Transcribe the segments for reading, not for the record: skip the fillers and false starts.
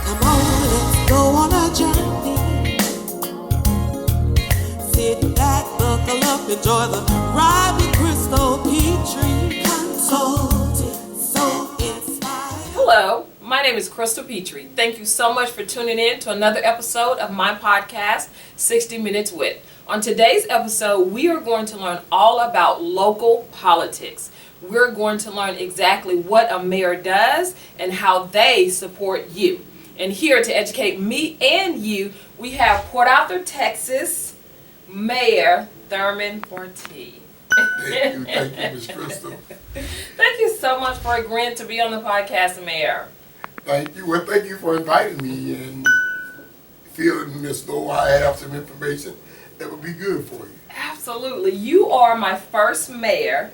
Come on, let's go on a journey. Sit back, buckle up, enjoy the ride with Crystal Petrie Consulting. So inspired. Hello, my name is Crystal Petrie. Thank you so much for tuning in to another episode of my podcast, 60 Minutes With. On today's episode, we are going to learn all about local politics. We're going to learn exactly what a mayor does and how they support you. And here to educate me and you, we have Port Arthur, Texas, Mayor Thurman Bartie. Thank you, Ms. Crystal. Thank you so much for agreeing to be on the podcast, Mayor. Thank you. Well, thank you for inviting me and feeling as though I have some information that would be good for you. Absolutely. You are my first mayor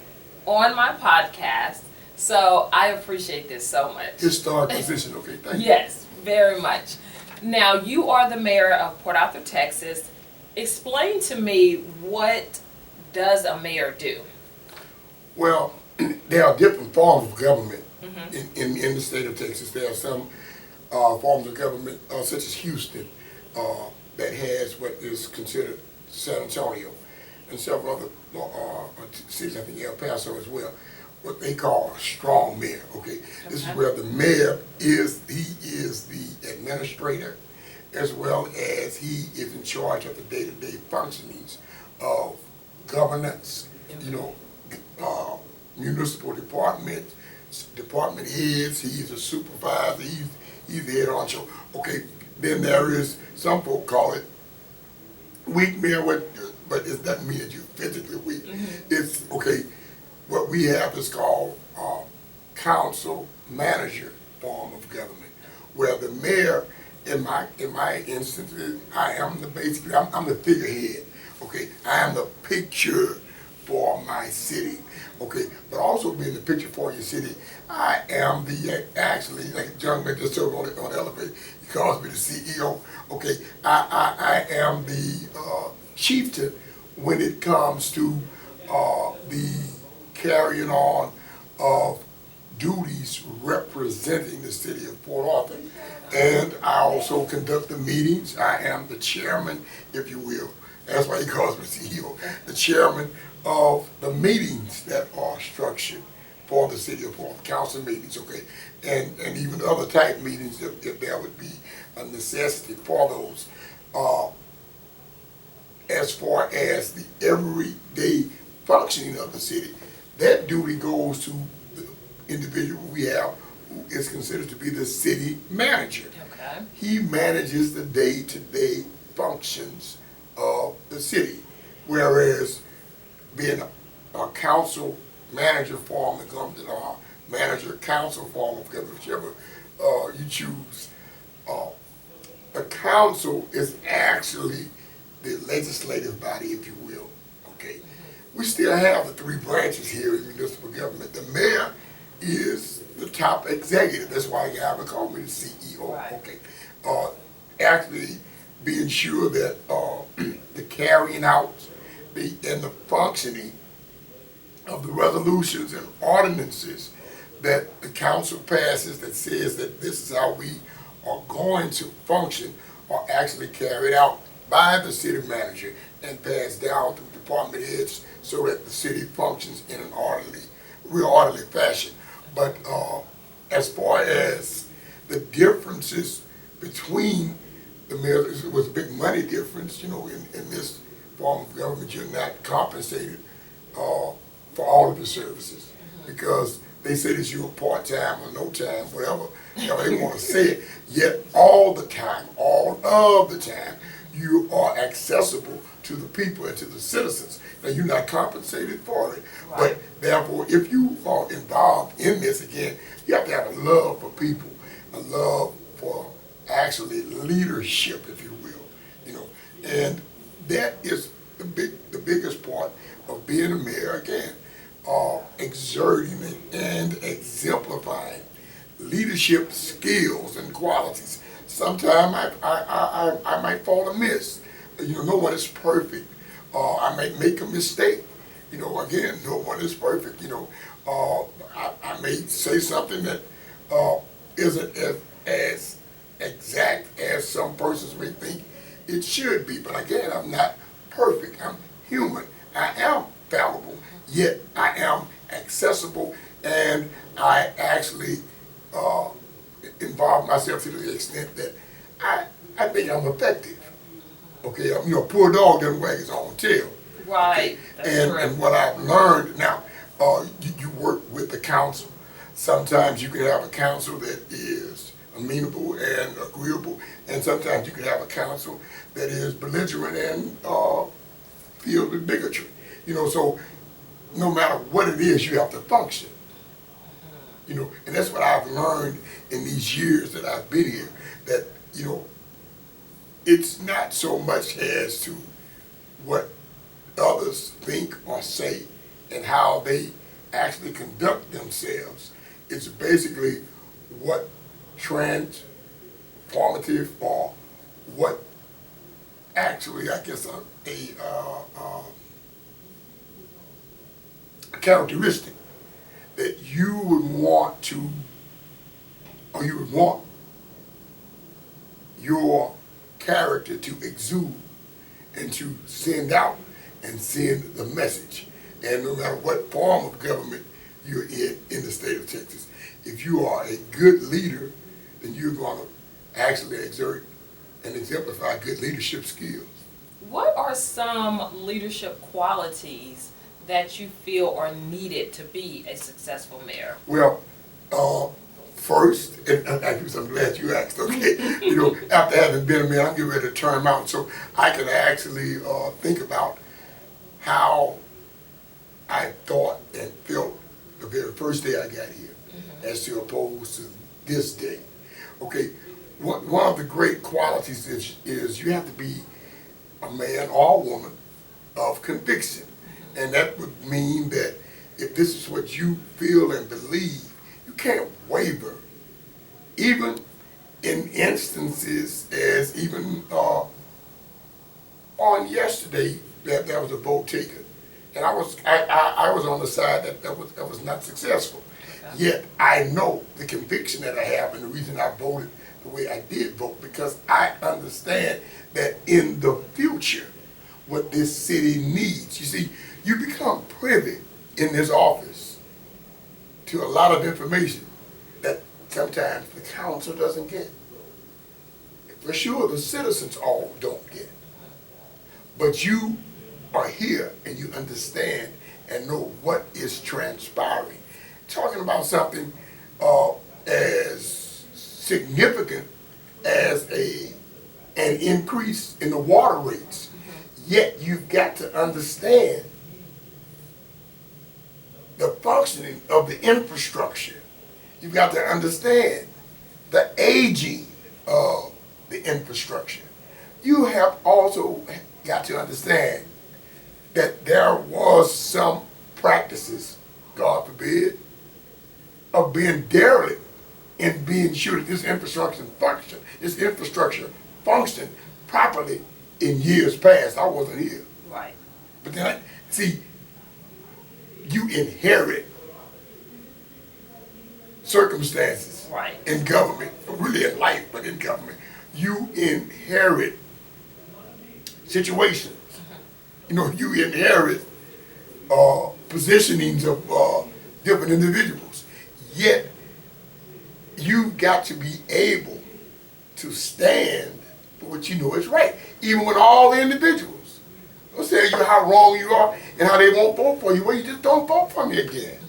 on my podcast, so I appreciate this so much. Historic position, okay, thank you. Yes, very much. Now, you are the mayor of Port Arthur, Texas. Explain to me, what does a mayor do? Well, there are different forms of government in the state of Texas. There are some forms of government, such as Houston, that has what is considered San Antonio, and several other cities, I think El Paso as well, what they call a strong mayor, okay? This is where the mayor is the administrator, as well as he is in charge of the day-to-day functionings of governance, municipal department heads, he's a supervisor, he's the head honcho. Okay, then there is, some folk call it weak mayor, but it doesn't mean that you're physically weak. It's, okay, what we have is called council manager form of government, where the mayor, in my instance, I am I'm the figurehead. Okay, I am the picture for my city. Okay, but also being the picture for your city, I am actually, like John man just told on the elevator, he calls me the CEO. Okay, I am the chieftain when it comes to the carrying on of duties representing the city of Port Arthur. And I also conduct the meetings. I am the chairman, if you will. That's why he calls me CEO. The chairman of the meetings that are structured for the city of Port Arthur, council meetings, okay? And even other type meetings if there would be a necessity for those. As far as the everyday functioning of the city, that duty goes to the individual we have who is considered to be the city manager. Okay. He manages the day-to-day functions of the city, whereas being a council manager form of government, or manager council form of government, whichever you choose, the council is actually the legislative body, if you will. Okay, we still have the three branches here in municipal government. The mayor is the top executive. That's why y'all would call me the CEO. Right. Okay, actually being sure that the carrying out and the functioning of the resolutions and ordinances that the council passes that says that this is how we are going to function are actually carried out by the city manager and passed down to department heads so that the city functions in an real orderly fashion. But as far as the differences between the mayor, it was a big money difference, in this form of government. You're not compensated for all of the services because they say that you're part-time or no time, whatever they want to say it. Yet all of the time, you are accessible to the people and to the citizens. Now, you're not compensated for it, right. But therefore, if you are involved in this, again, you have to have a love for people, a love for actually leadership, if you will, and that is the biggest part of being a mayor. Again, exerting and exemplifying leadership skills and qualities. Sometimes I might fall amiss. No one is perfect. I may make a mistake. Again, no one is perfect. I may say something that isn't as exact as some persons may think it should be. But again, I'm not perfect. I'm human. I am fallible, yet I am accessible, and I actually involve myself to the extent that I think I'm effective. Okay, you know, poor dog doesn't wag his own tail. Right. Okay? And what I've learned now, you work with the council. Sometimes you can have a council that is amenable and agreeable, and sometimes you can have a council that is belligerent and filled with bigotry. You know, so no matter what it is, you have to function. You know, and that's what I've learned in these years that I've been here, that, you know, it's not so much as to what others think or say and how they actually conduct themselves. It's basically what transformative or what actually, I guess, a characteristic that you would want to, or you would want your character to exude and to send out and send the message. And no matter what form of government you're in the state of Texas, if you are a good leader, then you're going to actually exert and exemplify good leadership skills. What are some leadership qualities that you feel are needed to be a successful mayor? Well, first, and I'm glad you asked, okay, you know, after having been a mayor, I'm getting ready to term out, so I can actually think about how I thought and felt the very first day I got here, as to opposed to this day. Okay, one of the great qualities is you have to be a man or a woman of conviction. And that would mean that if this is what you feel and believe, you can't waver. Even in instances as even on yesterday, that was a vote taken. And I was on the side that was not successful. Okay. Yet I know the conviction that I have and the reason I voted the way I did vote, because I understand that in the future, what this city needs. You see, you become privy in this office to a lot of information that sometimes the council doesn't get. For sure, the citizens all don't get. But you are here and you understand and know what is transpiring. Talking about something as significant as an increase in the water rates. Yet you've got to understand the functioning of the infrastructure. You've got to understand the aging of the infrastructure. You have also got to understand that there was some practices, God forbid, of being derelict in being sure that this infrastructure functioned properly in years past. I wasn't here. Right. But then, you inherit circumstances in government, really in life, but in government. You inherit situations. You know, you inherit positionings of different individuals. Yet, you've got to be able to stand for what you know is right, even with all the individuals. They'll tell you how wrong you are and how they won't vote for you. Well, you just don't vote for me again.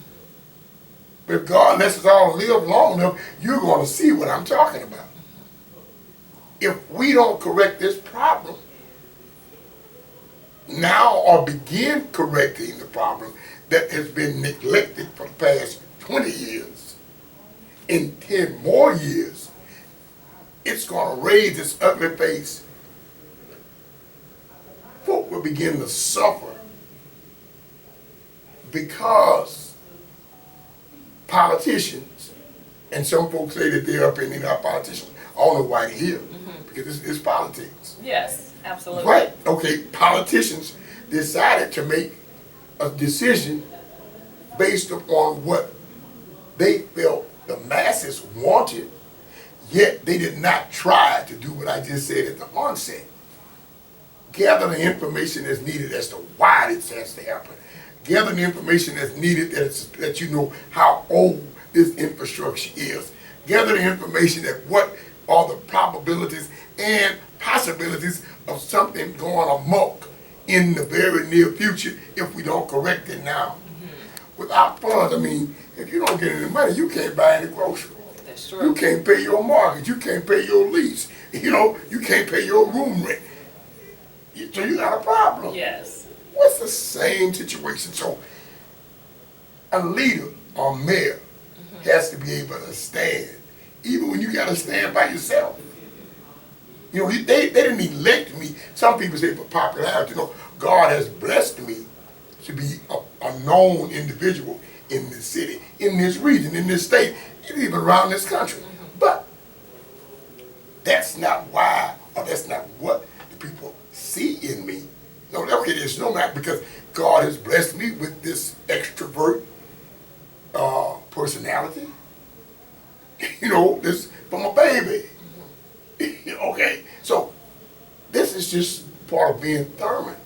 But if God lets us all live long enough, you're going to see what I'm talking about. If we don't correct this problem now or begin correcting the problem that has been neglected for the past 20 years, in 10 more years, it's going to raise its ugly face. Folk will begin to suffer because politicians, and some folks say that they're opinion are politicians. I don't know why they're here, because it's politics. Yes, absolutely. Right, okay, politicians decided to make a decision based upon what they felt the masses wanted, Yet they did not try to do what I just said at the onset. Gather the information that's needed as to why this has to happen. Gather the information that's needed that you know how old this infrastructure is. Gather the information that what are the probabilities and possibilities of something going amok in the very near future if we don't correct it now. Without funds, I mean, if you don't get any money, you can't buy any groceries. That's true. You can't pay your mortgage. You can't pay your lease. You can't pay your room rent. So you got a problem. Yes. What's the same situation? So a leader or mayor has to be able to stand, even when you got to stand by yourself. They didn't elect me. Some people say for popularity. God has blessed me to be a known individual in this city, in this region, in this state, even around this country. But that's not why, or that's not what the people see in me. No, okay, there's no matter, because God has blessed me with this extrovert personality. This from a baby. Okay, so this is just part of being Thurman.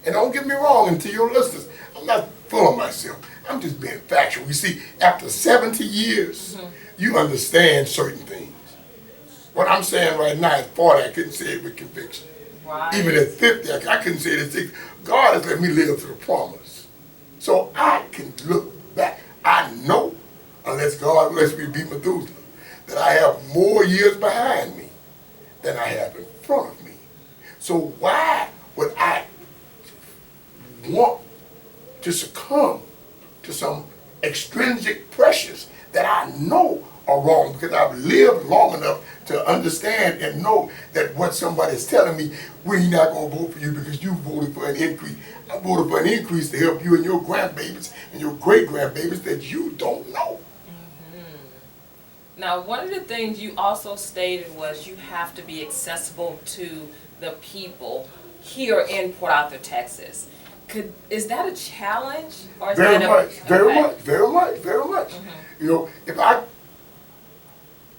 And don't get me wrong, and to your listeners, I'm not full of myself. I'm just being factual. You see, after 70 years, you understand certain things. What I'm saying right now at 40, I couldn't say it with conviction. Right. Even at 50, I couldn't say it at 60. God has let me live to the promise. So I can look back. I know, unless God lets me be Methuselah, that I have more years behind me than I have in front of me. So why would I want to succumb to some extrinsic pressures that I know are wrong, because I've lived long enough to understand and know that what somebody's telling me, we're not going to vote for you because you voted for an increase. I voted for an increase to help you and your grandbabies and your great-grandbabies that you don't know. Now, one of the things you also stated was you have to be accessible to the people here in Port Arthur, Texas. Is that a challenge? Or is Very that much. Mm-hmm. If I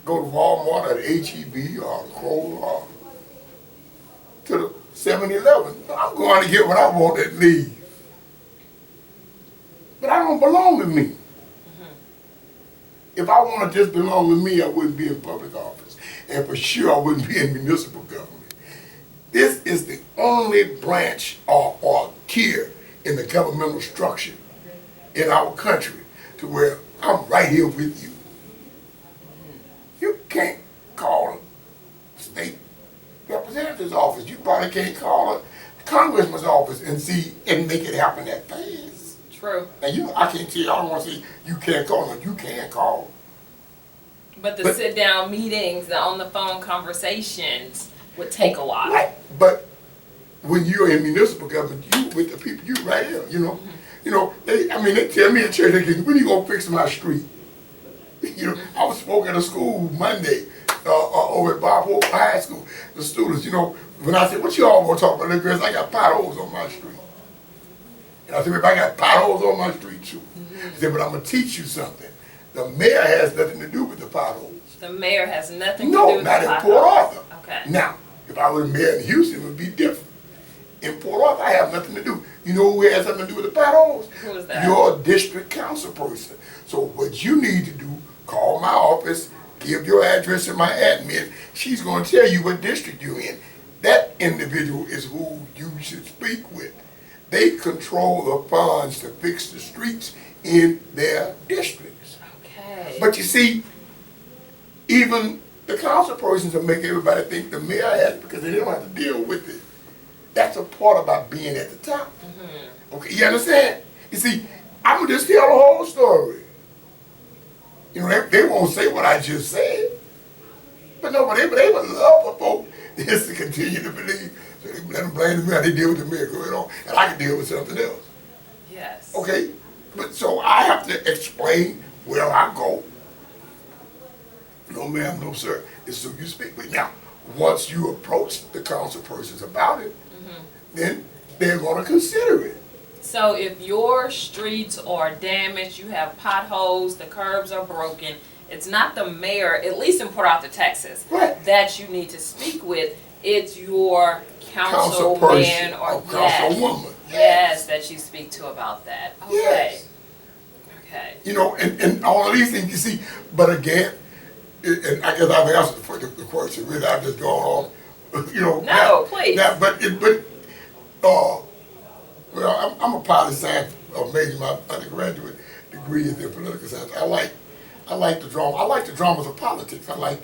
go to Walmart or the H-E-B or the Kroger or to the 7-Eleven, I'm going to get what I want and leave. But I don't belong to me. If I want to just belong to me, I wouldn't be in public office. And for sure, I wouldn't be in municipal government. This is the only branch or tier in the governmental structure in our country to where I'm right here with you. You can't call a state representative's office. You probably can't call a congressman's office and make it happen that fast. True. Now I can't tell you, I don't want to say you can't call them. You can call. But the sit-down meetings, the on-the-phone conversations would take a while. Right. But when you're in municipal government, you with the people, you right here, they tell me in church, when you gonna fix my street? I was spoke at a school Monday over at Bob Hope High School. The students, when I said, what you all gonna talk about? Little girls, I got potholes on my street. And I said, if I got potholes on my street too. I said, but I'm gonna teach you something. The mayor has nothing to do with the potholes. The mayor has nothing to do No, with not the in potholes. Port Arthur. Okay. Now, if I was mayor in Houston, it would be different. In Port Arthur, I have nothing to do. You know who has something to do with the potholes? Who is that? Your district council person. So what you need to do, call my office, give your address to my admin. She's going to tell you what district you're in. That individual is who you should speak with. They control the funds to fix the streets in their districts. Okay. But you see, even the council persons will make everybody think the mayor has it because they don't have to deal with it. That's a part about being at the top. Okay, you understand? You see, I'm going to just tell the whole story. They won't say what I just said. But no, they would love for folk just to continue to believe. So they let them blame the mayor. They deal with the mayor going on. And I can deal with something else. Yes. Okay? But so I have to explain where I go. No ma'am, no sir. It's who you speak with. Now, once you approach the council persons about it, then they're going to consider it. So if your streets are damaged, you have potholes, the curbs are broken, it's not the mayor, at least in Port Arthur, Texas, Right. that you need to speak with. It's your councilman Councilperson or or councilwoman. Yes, that you speak to about that. Okay. Yes. Okay. You know, and all of these things you see, but again, and I guess I've answered the question. Really, I've just gone on. You know. No, please. Now, well, I'm a poli science major. My undergraduate degree is in political science. I like the drama. I like the dramas of politics. I like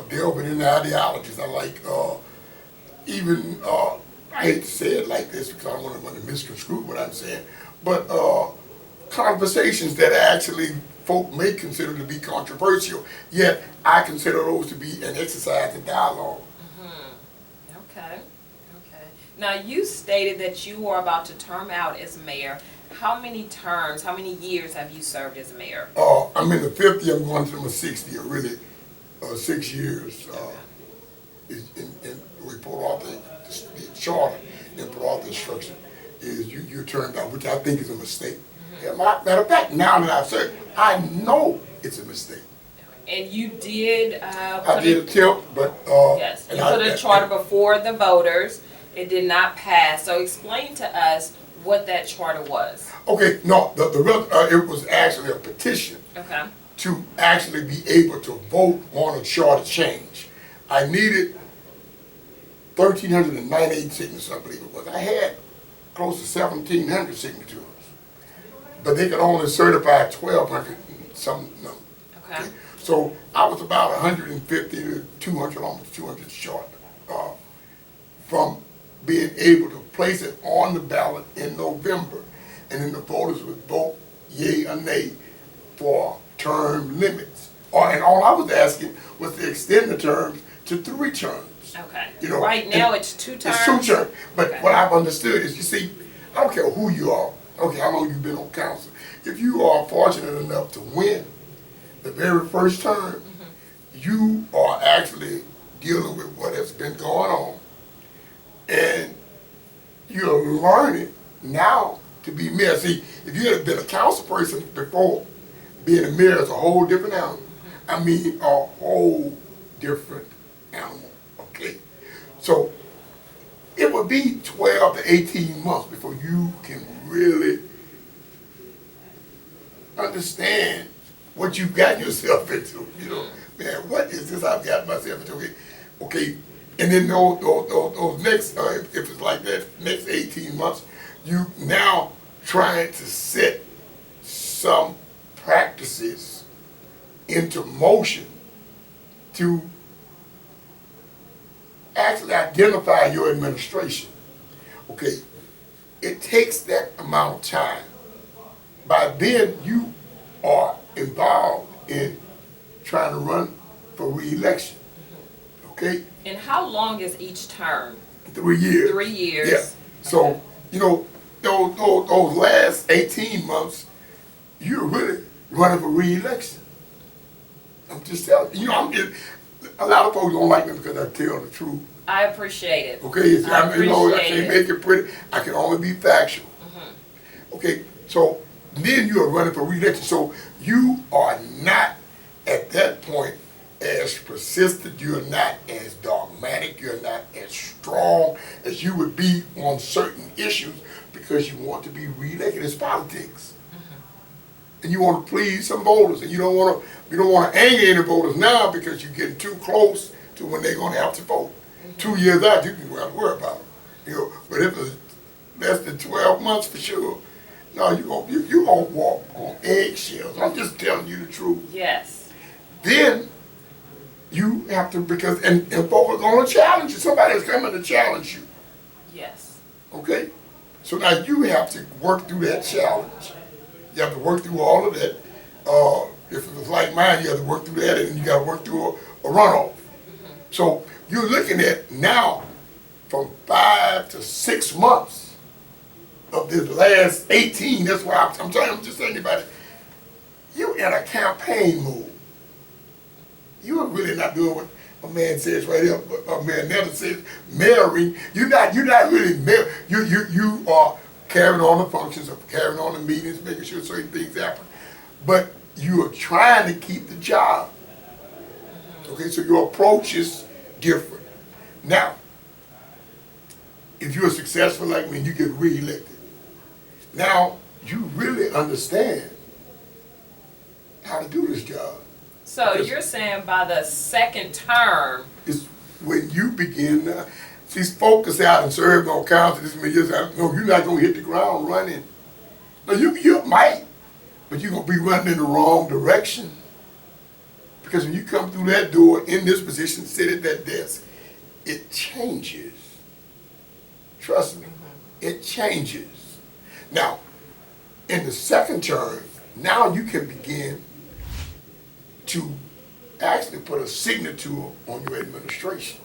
delving into ideologies. I like even I hate to say it like this because I don't want to misconstrue what I'm saying, but conversations that actually folk may consider to be controversial, yet I consider those to be an exercise in dialogue. Okay. Okay. Now, you stated that you are about to term out as mayor. How many terms, how many years have you served as mayor? I'm in the 50th, I'm going to my 60th, really 6 years. In Port Arthur, the charter in Port Arthur instruction is you're termed out, which I think is a mistake. Matter of fact, now that I've served, I know it's a mistake. And you did I did attempt, but yes, you put a charter before the voters. It did not pass. So explain to us what that charter was. Okay, no, it was actually a petition Okay. to actually be able to vote on a charter change. I needed 1,398 signatures, I believe it was. I had close to 1,700 signatures, but they could only certify 1,200 and some number. Okay. So I was about 150 to 200, almost 200 short from being able to place it on the ballot in November. And then the voters would vote yea or nay for term limits. And all I was asking was to extend the terms to 3 terms. Okay. You know, right now it's 2 terms. It's 2 terms. But Okay. what I've understood is, you see, I don't care who you are, I don't care how long you've been on council. If you are fortunate enough to win the very first term, you are actually dealing with what has been going on. And you're learning now to be mayor. See, if you had been a council person before, being a mayor is a whole different animal. I mean, a whole different animal, okay? So, it would be 12 to 18 months before you can really understand what you've gotten yourself into. You know, man, what is this I've got myself into? Okay, and then those next, if it's like that, next 18 months, you now trying to set some practices into motion to actually identify your administration. Okay, it takes that amount of time. By then, you are involved in trying to run for re-election. Okay? And how long is each term? 3 years. 3 years. Yeah. So, Okay. you know, those last 18 months, you're really running for re-election. I'm just telling you, a lot of folks don't like me because I tell the truth. I appreciate it. Okay? I appreciate can't it. make it pretty. I can only be factual. Okay? So, then you are running for re-election. So, you are not at that point as persistent, you're not as dogmatic, you're not as strong as you would be on certain issues because you want to be re-elected. It's politics. And you want to please some voters, and you don't want to anger any voters now because you're getting too close to when they're going to have to vote. 2 years out, you can worry about it. You know, but if it's less than 12 months for sure, no, you gonna walk on eggshells. I'm just telling you the truth. Yes. Then you have to, because and folks are going to challenge you. Somebody's coming to challenge you. Yes. Okay? So now you have to work through that challenge. You have to work through all of that. If it was like mine, you have to work through that, and you got to work through a runoff. So you're looking at now from 5 to 6 months of this last 18. That's why I'm just saying about it. You're in a campaign mode. You are really not doing what a man says right here. A man never says marrying. You're not really marrying. You are carrying on the functions of carrying on the meetings, making sure certain things happen. But you are trying to keep the job. Okay, so your approach is different. Now, if you're successful like me and you get reelected, now you really understand how to do this job. So Because you're saying by the second term, it's when you begin, she's focused out and served on council this many years. No, you're not going to hit the ground running. No, you might, but you're going to be running in the wrong direction. Because when you come through that door in this position, sit at that desk, it changes. Trust me, it changes. Now, in the second term, now you can begin to actually put a signature on your administration.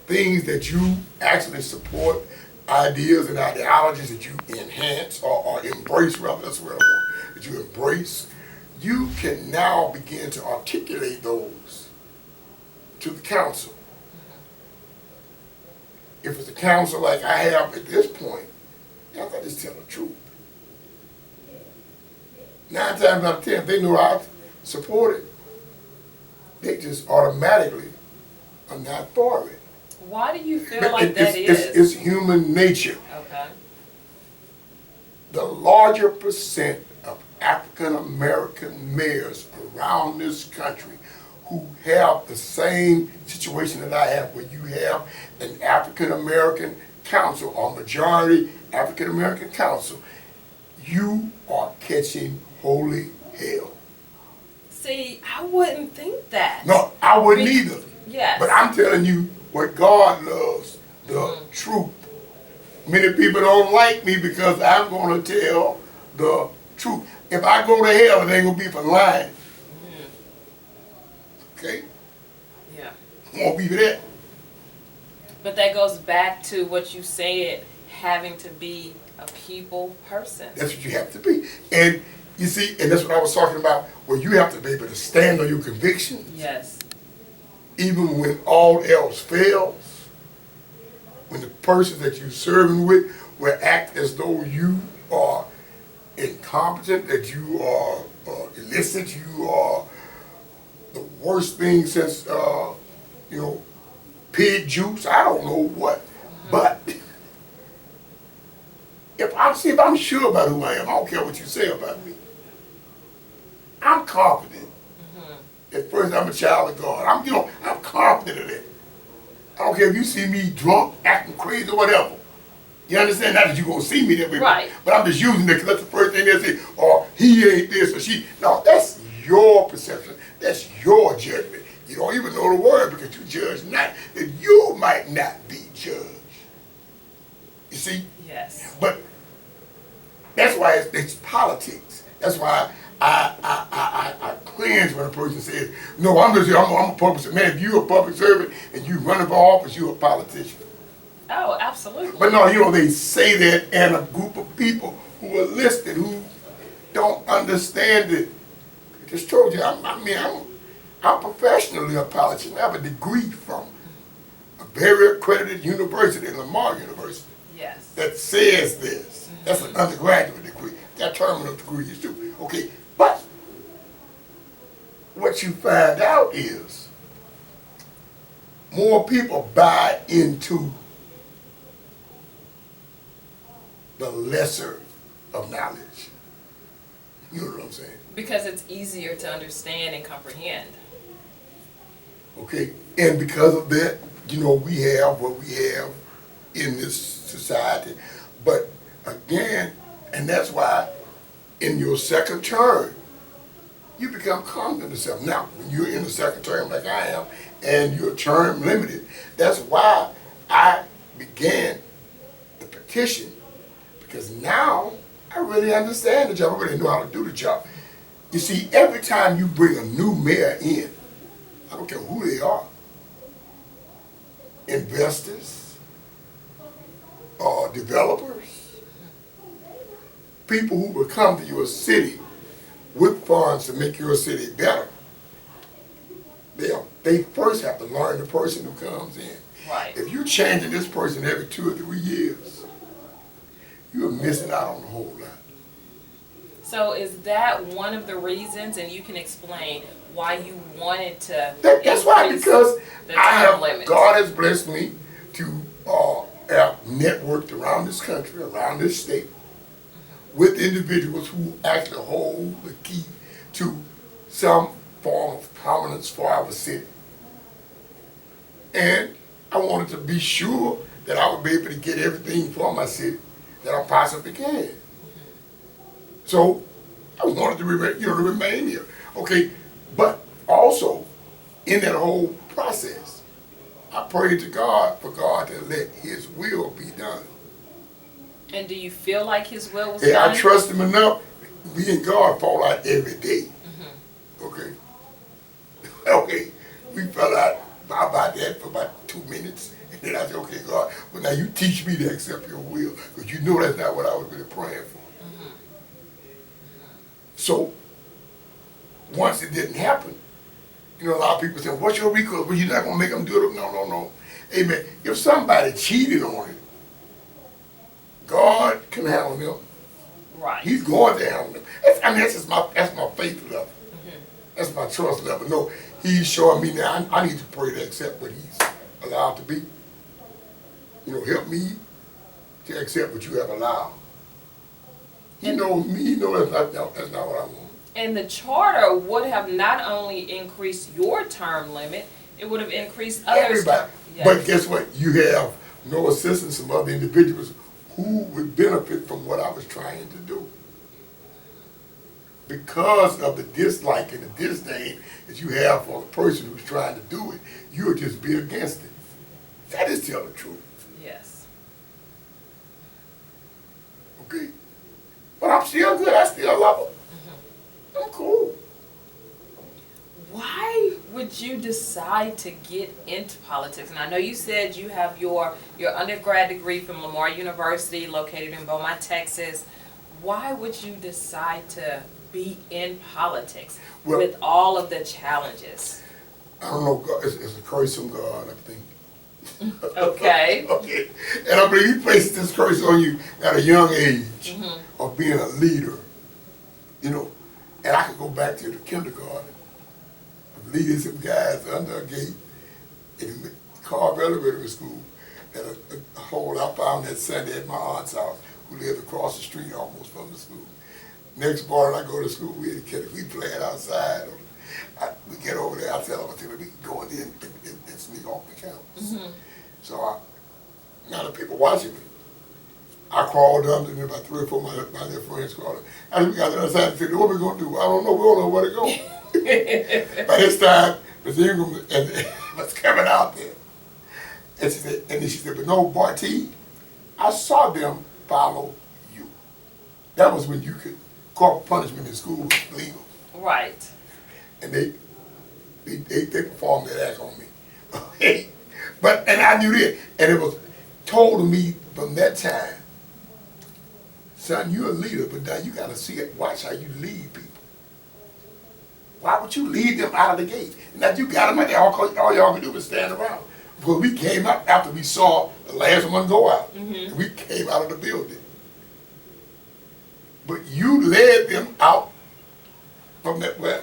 Things that you actually support, ideas and ideologies that you enhance or embrace, rather, that's what I want, that you embrace, you can now begin to articulate those to the council. If it's a council like I have at this point, I have to just tell the truth. 9 times out of 10, if they know I support it, they just automatically are not for it. why do you feel But like that it's human nature. Okay. The larger percent of African American mayors around this country who have the same situation that I have, where you have an African American council or majority African American council, you are catching holy hell. See, I wouldn't think that. No, I wouldn't either. Yes. But I'm telling you what God loves, the truth. Many people don't like me because I'm going to tell the truth. If I go to hell, it ain't going to be for lying. Okay? Yeah. Won't be for that. But that goes back to what you said, having to be a people person. That's what you have to be. And you see, and that's what I was talking about, where you have to be able to stand on your convictions. Yes. Even when all else fails, when the person that you're serving with will act as though you are incompetent, that you are illicit, you are the worst thing since, pig juice, I don't know what. But if I'm sure about who I am, I don't care what you say about me. I'm confident. At first, I'm a child of God. I'm confident of that. I don't care if you see me drunk, acting crazy, or whatever. You understand? Not that you're going to see me that way. Right. But I'm just using it because that's the first thing they say, or he ain't this or she. No, that's your perception. That's your judgment. You don't even know the word because you judge not, that you might not be judged. You see? Yes. But that's why it's politics. That's why I cringe when a person says, no, I'm a public servant. Man, if you're a public servant and you running for office, you're a politician. Oh, absolutely. But no, they say that, and a group of people who are listed, who don't understand it. I just told you, I'm professionally a politician. I have a degree from a very accredited university, Lamar University, Yes. that says this. That's an undergraduate degree. That terminal degree is too. Okay, but what you find out is more people buy into the lesser of knowledge. You know what I'm saying? Because it's easier to understand and comprehend. Okay, and because of that, we have what we have in this society. But again, and that's why in your second term, you become confident of yourself. Now, when you're in the second term like I am, and you're term limited, that's why I began the petition, because now I really understand the job. I really know how to do the job. You see, every time you bring a new mayor in, I don't care who they are, investors, or developers, people who will come to your city with funds to make your city better, they first have to learn the person who comes in. Right. If you're changing this person every 2 or 3 years, you're missing out on a whole lot. So is that one of the reasons, and you can explain why you wanted to That's why, increase because the I term have, limit? God has blessed me to have networked around this country, around this state, with individuals who actually hold the key to some form of prominence for our city. And I wanted to be sure that I would be able to get everything for my city that I possibly can. So I wanted to remain, to remain here. Okay, but also in that whole process, I prayed to God for God to let His will be done. And do you feel like His will was And done? I trust Him enough. Me and God fall out every day. Okay. Okay. We fell out about that for about 2 minutes. And then I said, okay, God, well, now you teach me to accept your will, because you know that's not what I was really praying for. So, once it didn't happen, a lot of people say, what's your recourse? Well, you're not going to make them do it. No. Amen. If somebody cheated on it, God can handle them. Right. He's going to handle them. That's my faith level. That's my trust level. No, He's showing me now I need to pray to accept what He's allowed to be. Help me to accept what you have allowed. He knows me. He knows that's not what I want. And the charter would have not only increased your term limit, it would have increased others' Everybody. term. Yes. But guess what? You have no assistance from other individuals who would benefit from what I was trying to do. Because of the dislike and the disdain that you have for the person who's trying to do it, you'll just be against it. That is tell the truth. Yes. Okay? But I'm still good. I still love them. I'm cool. Why would you decide to get into politics? And I know you said you have your undergrad degree from Lamar University located in Beaumont, Texas. Why would you decide to be in politics with all of the challenges? I don't know. God, it's a curse from God, I think. Okay. Okay. And I believe He places this curse on you at a young age of being a leader. And I could go back to the kindergarten, leading some guys under a gate in the Carver Elementary School at a hole I found that Sunday at my aunt's house, who lived across the street almost from the school. Next morning I go to school, we playing outside. We get over there, I tell them, we can go in there and sneak off the campus. So now the people watching me, I crawled up, and about 3 or 4 of my little friends crawled up. And we got to the other side and said, what are we going to do? I don't know, we don't know where to go. By this time, Ms. Ingram was coming out there. And then she said, but no, Bartie, I saw them follow you. That was when you could, corporal punishment in school was legal. Right. And they performed that act on me. And I knew that. And it was told to me from that time, son, you're a leader, but now you got to see it. Watch how you lead people. Why would you lead them out of the gate? Now you got them out there, all y'all can do is stand around. Because we came out after we saw the last one go out. And we came out of the building. But you led them out from that way.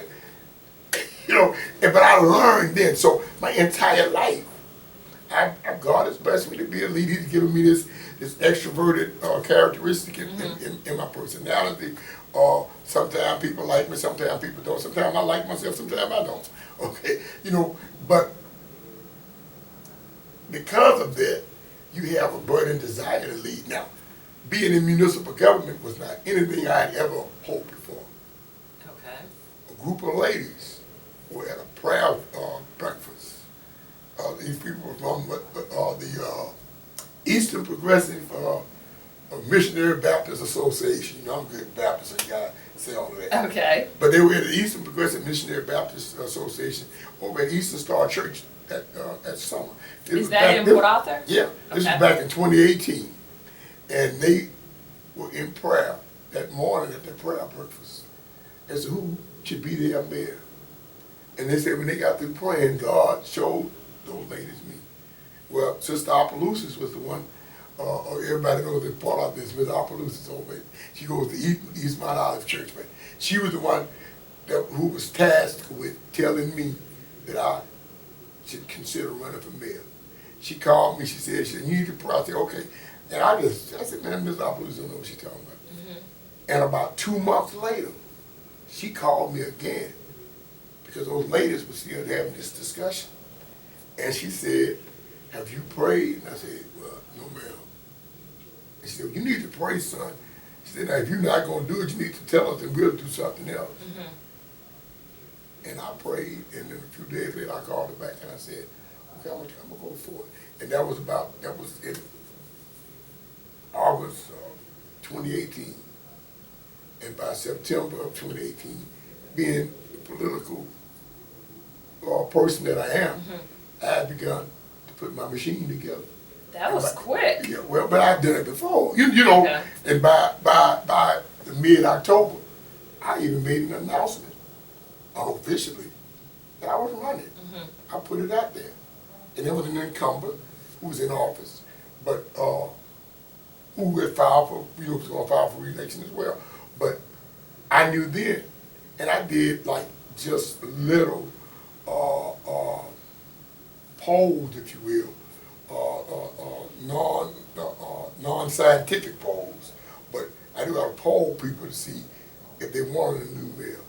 But I learned then. So my entire life, God has blessed me to be a leader. He's given me this extroverted characteristic in my personality. Sometimes people like me, sometimes people don't. Sometimes I like myself, sometimes I don't. Okay, but because of that, you have a burning desire to lead. Now, being in municipal government was not anything I had ever hoped for. Okay. A group of ladies were at a prayer breakfast. These people were from the Eastern Progressive Missionary Baptist Association. I'm good Baptist, so you gotta say all of that. Okay. But they were at the Eastern Progressive Missionary Baptist Association over at Eastern Star Church at summer. Is that in Port Arthur? Yeah. This was back in 2018. And they were in prayer that morning at their prayer breakfast as to who should be their mayor. And they said when they got through praying, God showed those ladies me. Well, Sister Opelousas was the one everybody knows this part of this, Miss Opelousas over. She goes to East Mount Olive Church, but she was the one who was tasked with telling me that I should consider running for mayor. She called me, she said, you need to pray. I said, okay. And I said, man, Miss Opelousas don't know what she's talking about. And about 2 months later, she called me again because those ladies were still having this discussion. And she said, have you prayed? And I said, well, no, ma'am. And she said, well, you need to pray, son. She said, now, if you're not going to do it, you need to tell us and we'll do something else. And I prayed, and then a few days later, I called her back and I said, okay, I'm going to go for it. And that was in August of 2018. And by September of 2018, being the political person that I am, I had begun to put my machine together. That was quick. Yeah, well, but I've done it before, you know. Okay. And by the mid-October, I even made an announcement, unofficially, that I was running. I put it out there, and there was an incumbent who was in office, but who had filed for, was going to file for re-election as well. But I knew then, and I did like just little polls, if you will, non-scientific polls. But I knew how to poll people to see if they wanted a new mayor.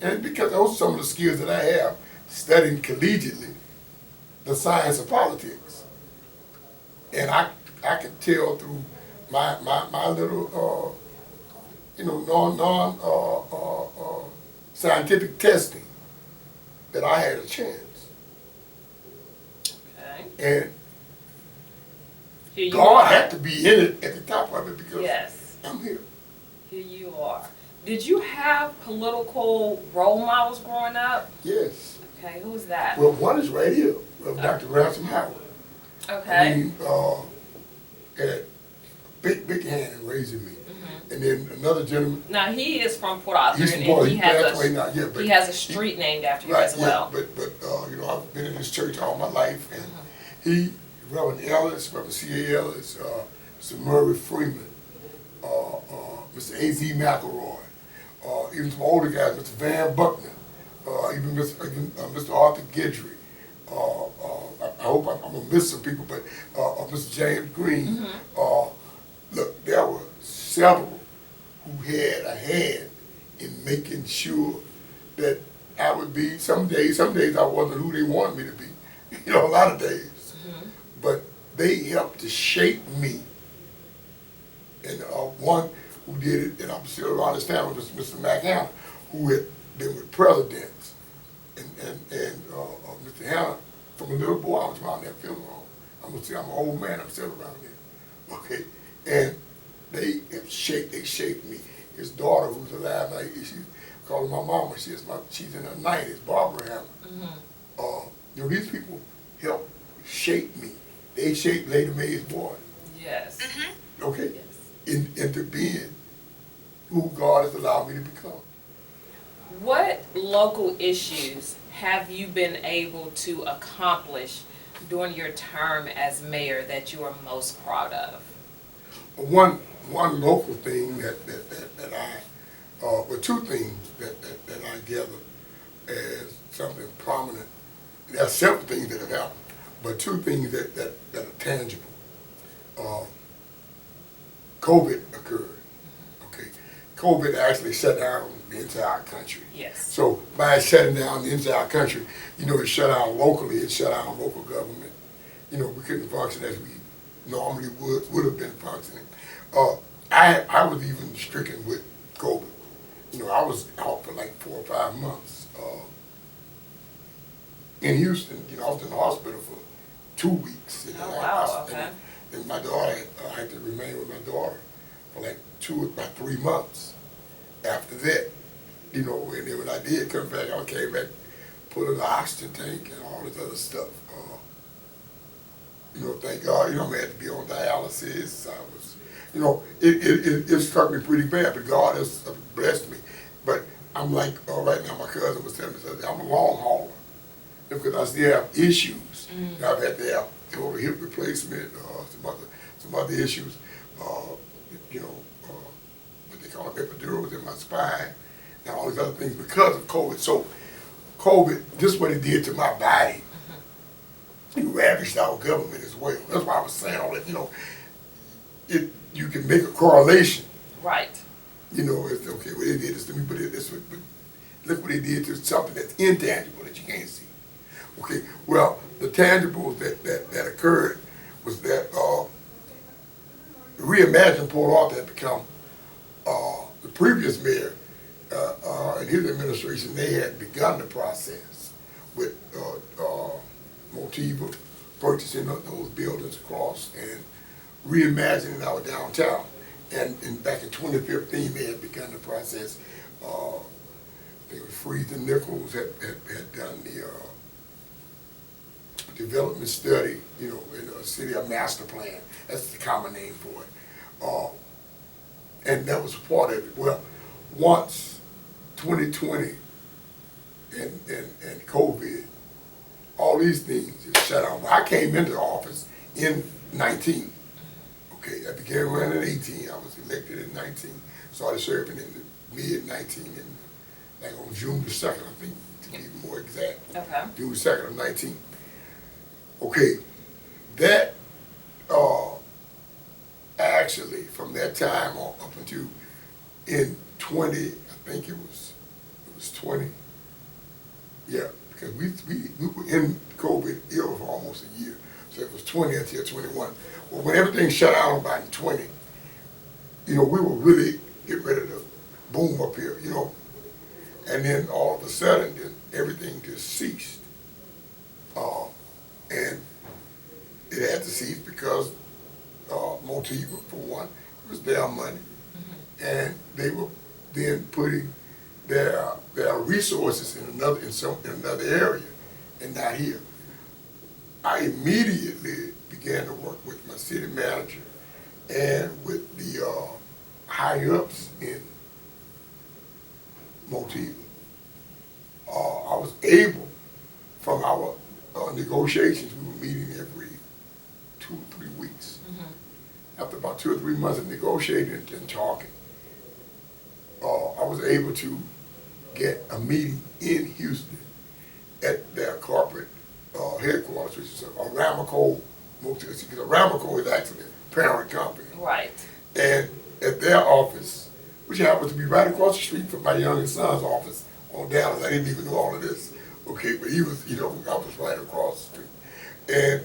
And because those are some of the skills that I have, studying collegiately the science of politics. And I can tell through my little scientific testing that I had a chance. Okay. And God had to be in it at the top of it because I'm here. Here you are. Did you have political role models growing up? Yes. Okay, who's that? Well, one is right here, Dr. Ransom Howard. Okay. I mean, had a big hand in raising me. And then another gentleman. Now he is from Port Arthur, and he has a street named after you as well. Yeah, but I've been in this church all my life, and he, Reverend Ellis, Reverend C.A. Ellis, Mr. Murray Freeman, Mr. A.Z. McElroy, even some older guys, Mr. Van Buckner, even Mr. Arthur Guidry. I hope I'm gonna miss some people, but Mr. James Green. Look, there were several who had a hand in making sure that I would be, some days I wasn't who they wanted me to be, a lot of days. But they helped to shape me. And one who did it, and I'm still around his family, was Mr. McHanna, who had been with presidents. And Mr. Hanna, from a little boy, I was around that funeral home. I'm an old man, I'm still around there. Okay, and they shaped me. His daughter, who's alive now, she called my mama. She's in her 90s, Barbara Hanna. These people helped shape me. They shaped Lady Mae's boy. Yes. Okay, into being who God has allowed me to become. What local issues have you been able to accomplish during your term as mayor that you are most proud of? One local thing that two things that I gather as something prominent. There are several things that have happened, but two things that are tangible. COVID occurred. Okay, COVID actually shut down the entire country. Yes. So by shutting down the entire country, it shut down locally. It shut down local government. We couldn't function as we normally would have been functioning. I was even stricken with COVID. I was out for like 4 or 5 months. In Houston, I was in the hospital for 2 weeks. And wow, okay. And my daughter, I had to remain with my daughter for like about 3 months. After that, and then when I did come back, I came back, put in the oxygen tank and all this other stuff. Thank God, I had to be on dialysis. I was, it struck me pretty bad, but God has blessed me. But I'm like, right now, my cousin was telling me, I'm a long hauler because I still have issues. I've had to have hip replacement, some other some other issues, you know, what they call epidurals in my spine, and all these other things because of COVID. So COVID, this is what it did to my body. It ravaged our government as well. That's why I was saying all that, you know, you can make a correlation. Right. You know, it's okay, well, they did this to me, but look what they did to something that's intangible that you can't see. Okay, well, the tangibles that occurred was that Reimagine Port Arthur had become, the previous mayor and his administration, they had begun the process with Motiva purchasing those buildings across and reimagining our downtown. And back in 2015, they had begun the process. I think it was Freeze and Nichols had done the development study, you know, in the city, a master plan. That's the common name for it. And that was part of it. Well, once 2020 and COVID, all these things just shut down. I came into the office in 19. Okay, I began running in 18. I was elected in 19. Started serving in the mid-19 and like on June the 2nd, I think, to be more exact. Okay. June the 2nd of 19. Okay, that actually from that time on up until in 20, I think it was 20. Yeah, because we were in COVID era for almost a year. So it was 20 until 21. Well, when everything shut down about in 20, you know, we were really getting ready to boom up here, you know. And then all of a sudden, everything just ceased. And it had to cease because Motiva, for one, it was their money. And they were then putting their resources in another area and not here. I immediately began to work with my city manager and with the high-ups in Motiva. I was able, from our negotiations, we were meeting every 2 or 3 weeks. After about 2 or 3 months of negotiating and talking, I was able to get a meeting in Houston at their corporate headquarters, which is Aramco. Because Aramco is actually a parent company. Right. And at their office, which happens to be right across the street from my youngest son's office on Dallas. I didn't even know all of this. Okay, but he was, you know, I was right across the street. And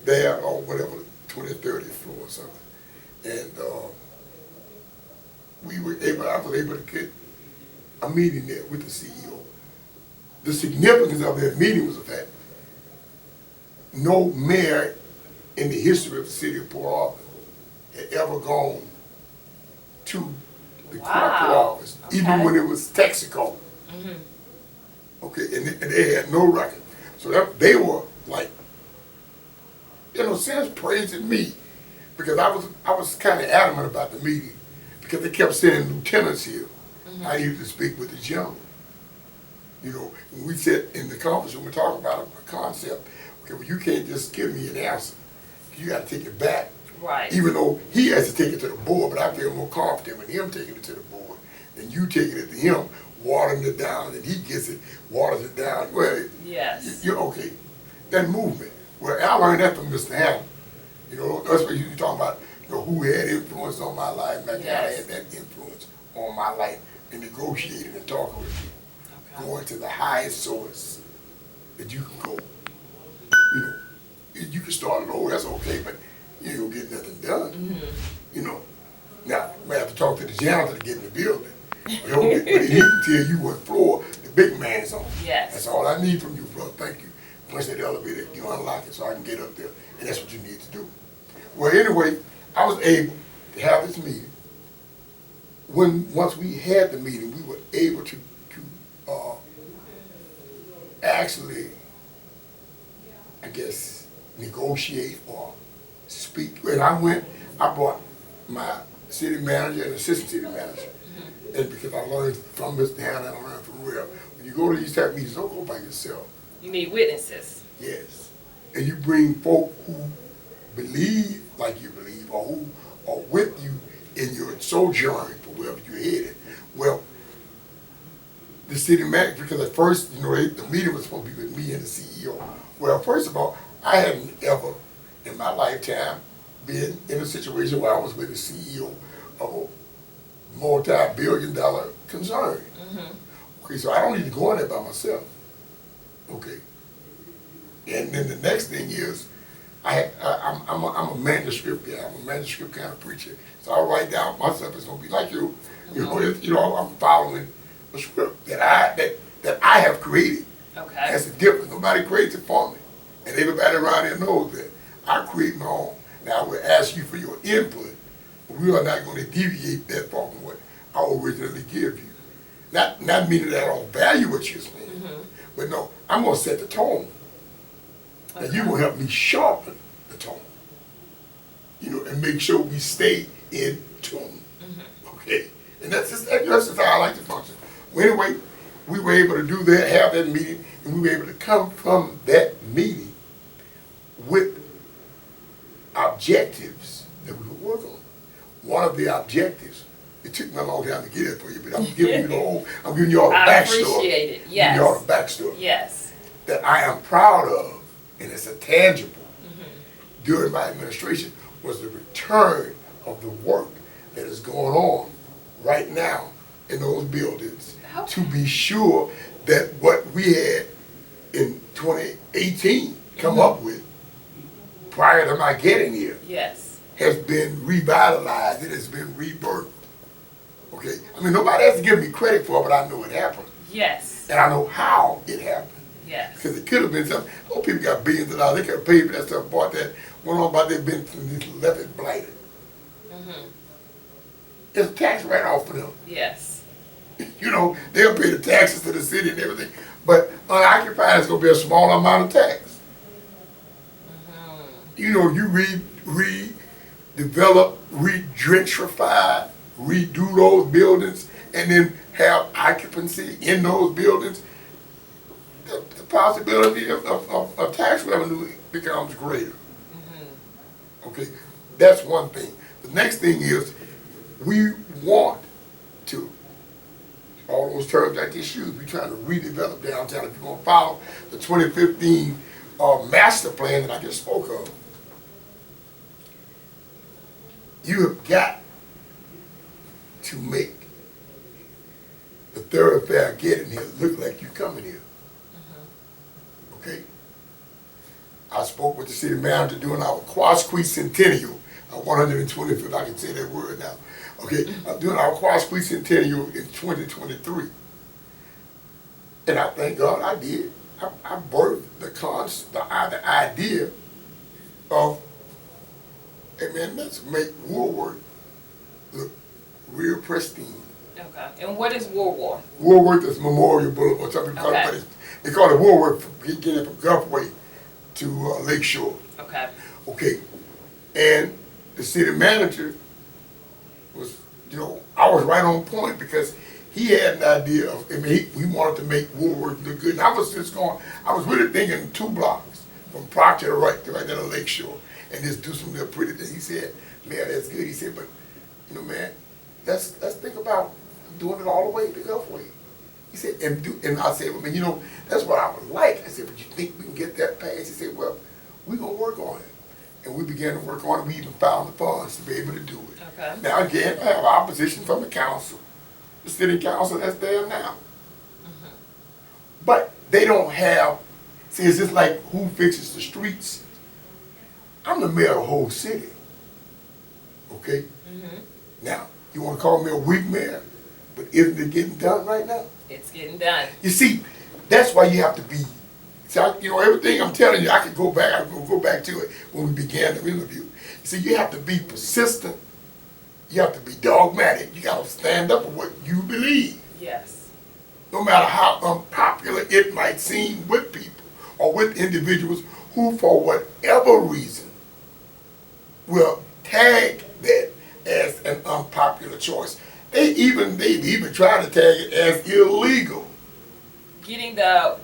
there on whatever, 20th, 30th floor or something. And I was able to get a meeting there with the CEO. The significance of that meeting was the fact no mayor in the history of the city of Port Arthur had ever gone to the corporate office, even when it was Texaco. Okay, and they had no record. So they were like, in a sense, praising me because I was kind of adamant about the meeting because they kept sending lieutenants here. I used to speak with the general. You know, when we sit in the conference room, we're talking about a concept. Okay, well, you can't just give me an answer. You got to take it back. Right. Even though he has to take it to the board, but I feel more confident with him taking it to the board than you taking it to him, watering it down, and he gets it, waters it down. Well, yes. You're okay. That movement. Well, I learned that from Mr. Hammond. You know, that's what you're talking about, you know, who had influence on my life. Back then, I had that influence on my life in negotiating and talking with you. Going to the highest source that you can go. You know, you can start low, that's okay, but you ain't gonna get nothing done. You know. Now, you might have to talk to the janitor to get in the building. But he can tell you what floor the big man is on. Yes. That's all I need from you, brother. Thank you. Punch that elevator, you unlock it so I can get up there. And that's what you need to do. Well, anyway, I was able to have this meeting. Once we had the meeting, we were able to actually, I guess, negotiate or speak. And I brought my city manager and assistant city manager. And because I learned from Mr. Hannah and I learned from Real. When you go to these type of meetings, don't go by yourself. You need witnesses. Yes. And you bring folk who believe like you believe, or who are with you in your sojourn for wherever you're headed. Well, the city manager, because at first, the meeting was supposed to be with me and the CEO. Well, first of all, I hadn't ever in my lifetime been in a situation where I was with the CEO of a multi-billion-dollar concern. Okay, so I don't need to go in there by myself. Okay. And then the next thing is, I'm a manuscript guy. I'm a manuscript kind of preacher. So I write down myself. It's gonna be like you. I'm following a script that I have created. Okay. That's the difference. Nobody creates it for me, and everybody around here knows that I create my own. Now I will ask you for your input, but we are not going to deviate that far from what I originally give you. Not meaning that I don't value what you're saying, but no, I'm going to set the tone. Okay. And you will help me sharpen the tone, and make sure we stay in tune. Okay, and that's just how I like to function. Well, anyway, we were able to do that, have that meeting, and we were able to come from that meeting with objectives that we would work on. One of the objectives, it took me a long time to get it for you, but I'm giving you I'm giving you all the backstory. I appreciate it, yes. Giving you all the backstory. Yes. That I am proud of, and it's a tangible, during my administration, was the return of the work that is going on right now in those buildings, to be sure that what we had in 2018 come up with prior to my getting here, yes, has been revitalized. It has been rebirthed. Okay, I mean, nobody has to give me credit for it, but I know it happened. Yes. And I know how it happened. Yes. Because it could have been something. Those people got billions of dollars. They could have paid for that stuff, bought that, went on about their business, and just left it blighted. It's a tax write-off for them. Yes. They'll pay the taxes to the city and everything, but unoccupied is going to be a small amount of tax. You redevelop, re-gentrify, redo those buildings, and then have occupancy in those buildings. The possibility of tax revenue becomes greater. Okay, that's one thing. The next thing is, we want to, all those terms I just used, we're trying to redevelop downtown. If you're going to follow the 2015 master plan that I just spoke of, you have got to make the thoroughfare getting here look like you're coming here. Okay? I spoke with the city manager during our quasquicentennial, our 125th, I can say that word now. Okay, doing our quasquicentennial in 2023. And I thank God I did. I birthed the idea of, hey man, let's make Woolworth look real pristine. Okay, and what is Woolworth? Woolworth is Memorial Boulevard. Some people call it, but they call it Woolworth. You get it from Gulfway to Lakeshore. Okay. Okay, and the city manager was, I was right on point because he had an idea of, we wanted to make Woolworth look good. And I was really thinking 2 blocks from Proctor to right there to Lakeshore, and just do some real pretty things. He said, man, that's good. He said, but, man, let's think about doing it all the way to Gulfway. He said, and I said, well, man, that's what I would like. I said, but you think we can get that passed? He said, well, we're going to work on it. And we began to work on it. We even found the funds to be able to do it. Okay. Now, again, I have opposition from the council, the city council that's there now. But they don't have, see, it's just like who fixes the streets. I'm the mayor of the whole city. Okay? Now, you want to call me a weak mayor, but isn't it getting done right now? It's getting done. You see, that's why you have to be, everything I'm telling you, I can go back to it when we began the interview. You see, you have to be persistent. You have to be dogmatic. You got to stand up for what you believe. Yes. No matter how unpopular it might seem with people or with individuals who, for whatever reason, will tag that as an unpopular choice. They've even tried to tag it as illegal. Getting the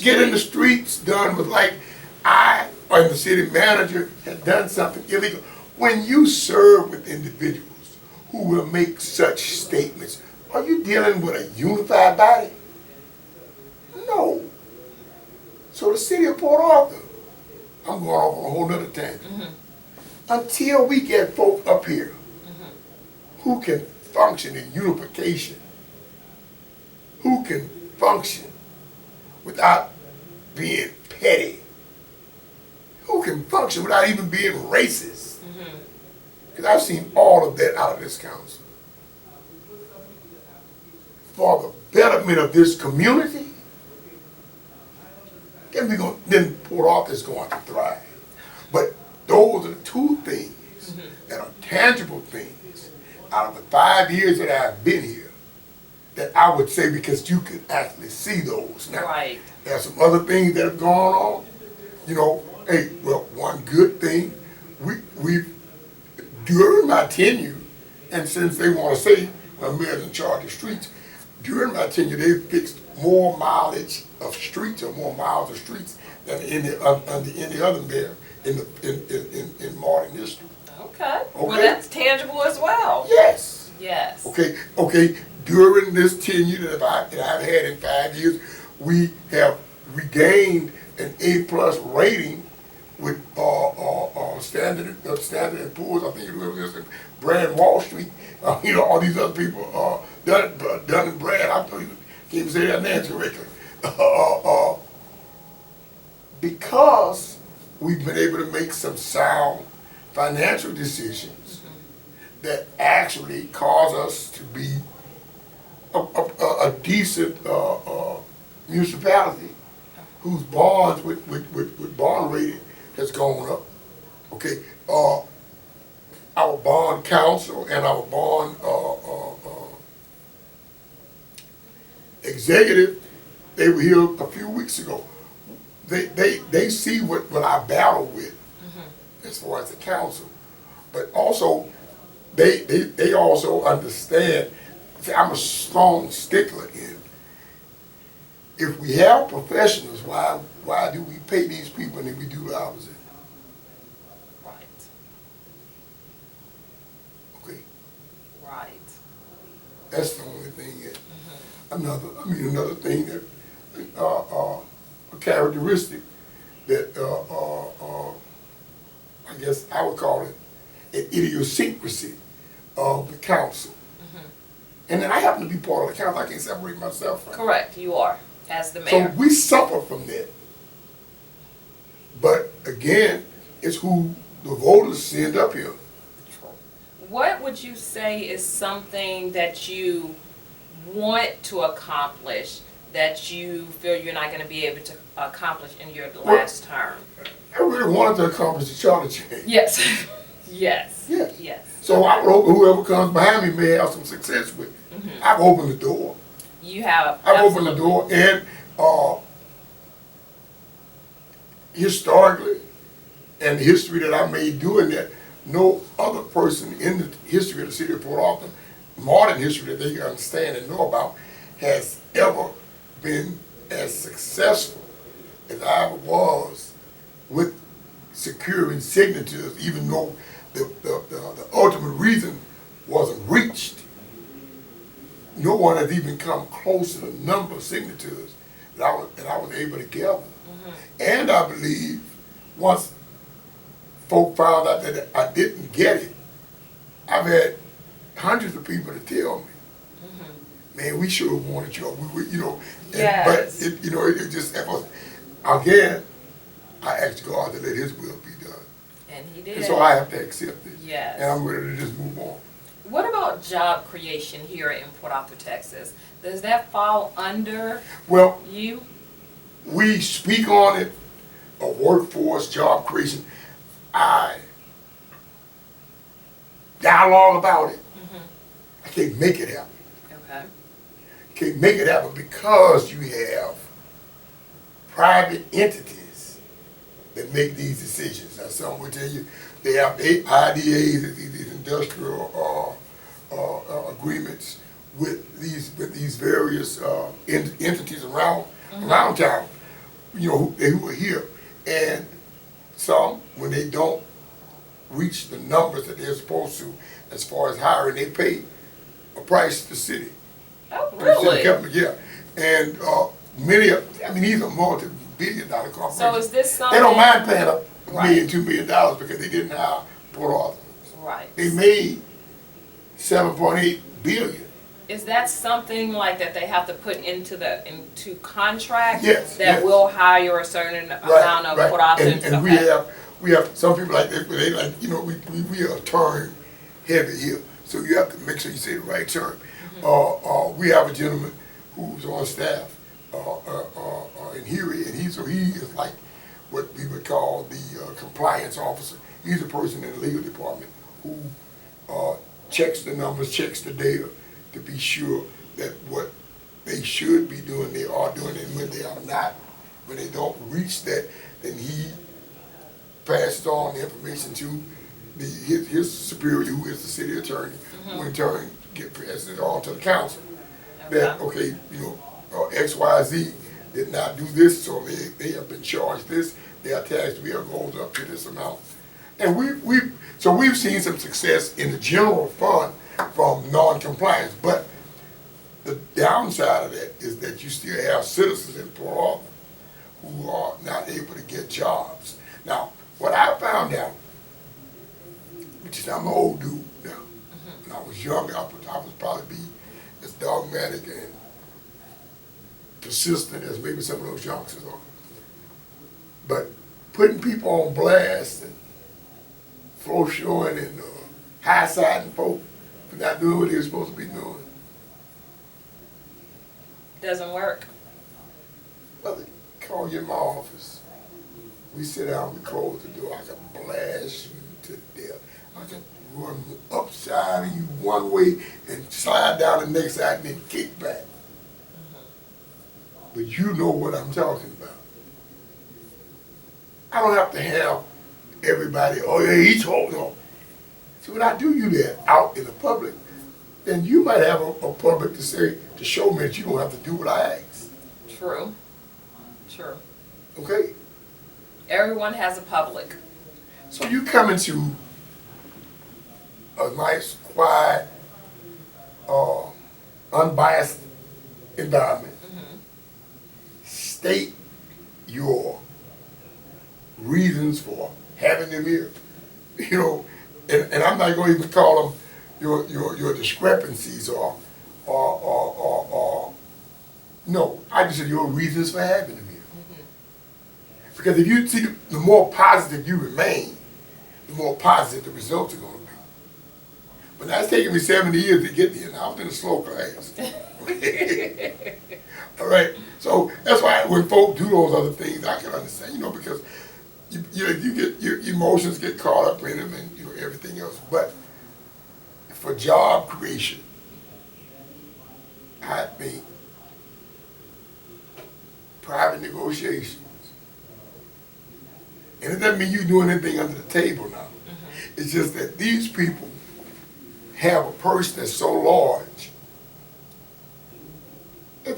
Getting the streets done was like I or the city manager had done something illegal. When you serve with individuals who will make such statements, are you dealing with a unified body? No. So the city of Port Arthur, I'm going off on a whole nother tangent. Until we get folk up here who can function in unification, who can function without being petty, who can function without even being racist. Because I've seen all of that out of this council. For the betterment of this community, then Port Arthur is going to thrive. But those are the two things that are tangible things out of the 5 years that I've been here that I would say, because you could actually see those. Now, Right. there are some other things that have gone on. You know, hey, well, one good thing, we've, during my tenure, and since they want to say, well, mayor's in charge of streets, during my tenure, they've fixed more mileage of streets or more miles of streets than under any other mayor in modern history. Okay. Well, that's tangible as well. Yes. Yes. Okay. During this tenure that I've had in 5 years, we have regained an A+ rating with Standard & Poor's. I think it was Brad Wall Street. All these other people, Dun and Brad. I can't even say their names correctly. Because we've been able to make some sound financial decisions that actually cause us to be a decent municipality whose bonds with bond rating has gone up. Okay, our bond council and our bond executive, they were here a few weeks ago. They see what I battle with as far as the council, but also they also understand. See, I'm a strong stickler in, if we have professionals, why do we pay these people and then we do the opposite? Right. Okay, Right. that's the only thing that another thing that a characteristic that I guess I would call it an idiosyncrasy of the council. And then I happen to be part of the council. I can't separate myself from it. Correct. You are, as the So mayor. we suffer from that. But again, it's who the voters send up here. What would you say is something that you want to accomplish that you feel you're not going to be able to accomplish in your last term? I really wanted to accomplish the charter change. Yes. Yes. Yes. Yes. So I hope whoever comes behind me may have some success with it. I've opened the door. You have. I've opened the door, and historically, and the history that I made doing that, no other person in the history of the city of Port Arthur, modern history that they understand and know about, has ever been as successful as I ever was with securing signatures, even though the ultimate reason wasn't reached. No one has even come close to the number of signatures that I was able to gather. And I believe once folk found out that I didn't get it, I've had hundreds of people to tell me, man, we sure wanted you. Yes. But it just, again, I asked God to let His will be done. And he did. And so I have to accept it. Yes. And I'm ready to just move on. What about job creation here in Port Arthur, Texas? Does that fall under Well, you? we speak on it, a workforce, job creation. I dialogue about it. I can't make it happen. Okay. Can't make it happen because you have private entities that make these decisions. Now, some will tell you they have IDAs, these industrial agreements with these various entities around town, who are here, and some, when they don't reach the numbers that they're supposed to as far as hiring. They pay a price to the city. Oh, To the city really? government, yeah. And many of, I mean, these are multi-billion-dollar corporations. So is this something? They don't mind paying $1 Right. million, $2 million because they didn't hire Port Arthur. Right. They made $7.8 billion. Is that something like that they have to put into contract? Yes, That yes. will hire a certain amount of Port Arthur? And we have some people like this, but they like, you know, we are term heavy here, so you have to make sure you say the right term. We have a gentleman who's on staff in Huey, and he is like what we would call the compliance officer. He's a person in the legal department who checks the numbers, checks the data to be sure that what they should be doing, they are doing, and when they are not, when they don't reach that, then he passes on the information to his superior, who is the city attorney, who in turn passes it on to the council. That, okay, you know, XYZ did not do this, so they have been charged this, their tax bill goes up to this amount. And we've seen some success in the general fund from non-compliance, but the downside of that is that you still have citizens in Port Arthur who are not able to get jobs. Now, what I found out, which is I'm an old dude now, when I was young, I would probably be as dogmatic and persistent as maybe some of those youngsters are. But putting people on blast and floor showing and high-siding folk for not doing what they were supposed to be doing. Doesn't work. Well, they call you in my office. We sit down, we close the door, I can blast you to death. I can run upside of you one way and slide down the next side and then kick back. But you know what I'm talking about. I don't have to have everybody, oh yeah, he's holding on. So when I do you that out in the public, then you might have a public to show me that you don't have to do what I ask. True. True. Okay? Everyone has a public. So you come into a nice, quiet, unbiased environment. State your reasons for having them here. You know, and I'm not going to even call them your discrepancies or no, I just said your reasons for having them here. Because if you see, the more positive you remain, the more positive the results are going to be. But that's taken me 70 years to get there, and I was in a slow class. All right, so that's why when folk do those other things, I can understand, you know, because you get your emotions get caught up in them and you know everything else. But for job creation, I think private negotiations, and it doesn't mean you doing anything under the table now. It's just that these people have a purse that's so large that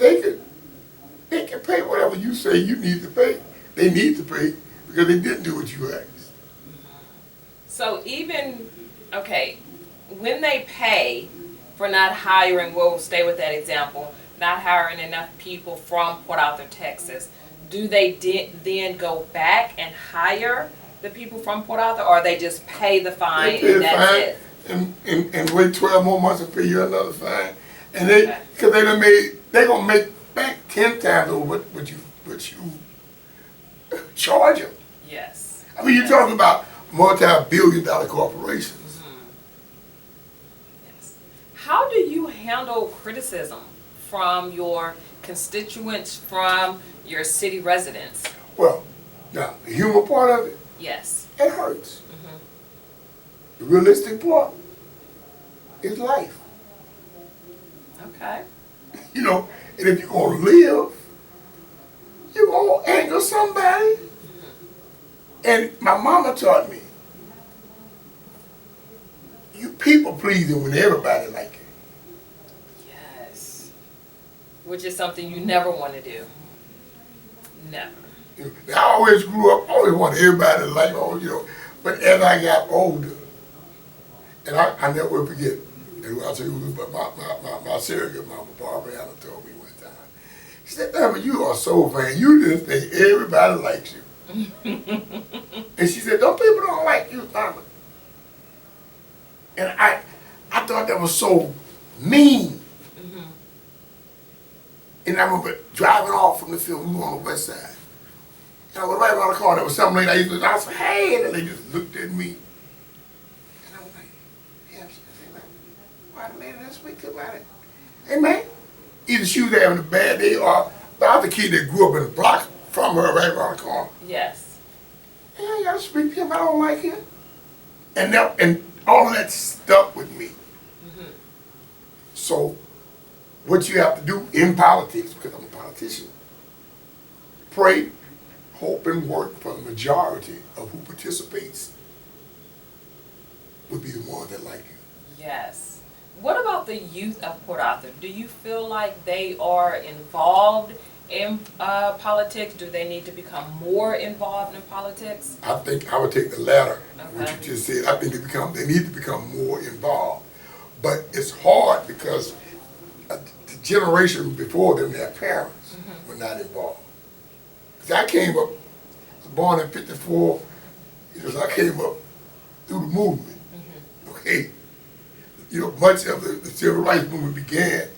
they can pay whatever you say you need to pay. They need to pay because they didn't do what you asked. So even, okay, when they pay for not hiring, we'll stay with that example, not hiring enough people from Port Arthur, Texas, do they then go back and hire the people from Port Arthur, or they just pay the fine They pay and the that's fine it? and wait 12 more months and pay you another fine. And because they're gonna make back 10 times over what you charge them. Yes. I mean, you're talking about multi-billion-dollar corporations. Yes. How do you handle criticism from your constituents, from your city residents? Well, now the humor part of it, Yes. it hurts. The realistic part is life. Okay. You know, and if you're gonna live, you're gonna anger somebody. And my mama taught me, you people pleasing when everybody like it. Yes. Which is something you never want to do. Never. I always grew up, I always wanted everybody to like, oh, you know, But as I got older, and I never will forget, and I'll tell you, my surrogate mama, Barbara Allen, told me one time. She said, "Thurman, you are so vain. You just think everybody likes you." And she said, "Don't people don't like you, Thurman?" And I thought that was so mean. And I remember driving off from the field, we were on the west side. And I went right around the corner, there was some lady I used to, I said, "Hey," and they just looked at me. And I was like, yeah, she said, "Man, why the lady this week about it?" Hey man, either she was having a bad day or the other kid that grew up in the block from her right around the corner. Yes. "Yeah, you gotta speak to him, I don't like him." And all of that stuck with me. So, what you have to do in politics, because I'm a politician, pray, hope, and work for the majority of who participates would be the ones that like you. Yes. What about the youth of Port Arthur? Do you feel like they are involved in politics? Do they need to become more involved in politics? I think I would take the latter, what Okay. you just said. I think they need to become more involved. But it's hard because the generation before them, their parents were not involved. Because I came up, I was born in '54, because I came up through the movement. Okay? You know, much of the civil rights movement began,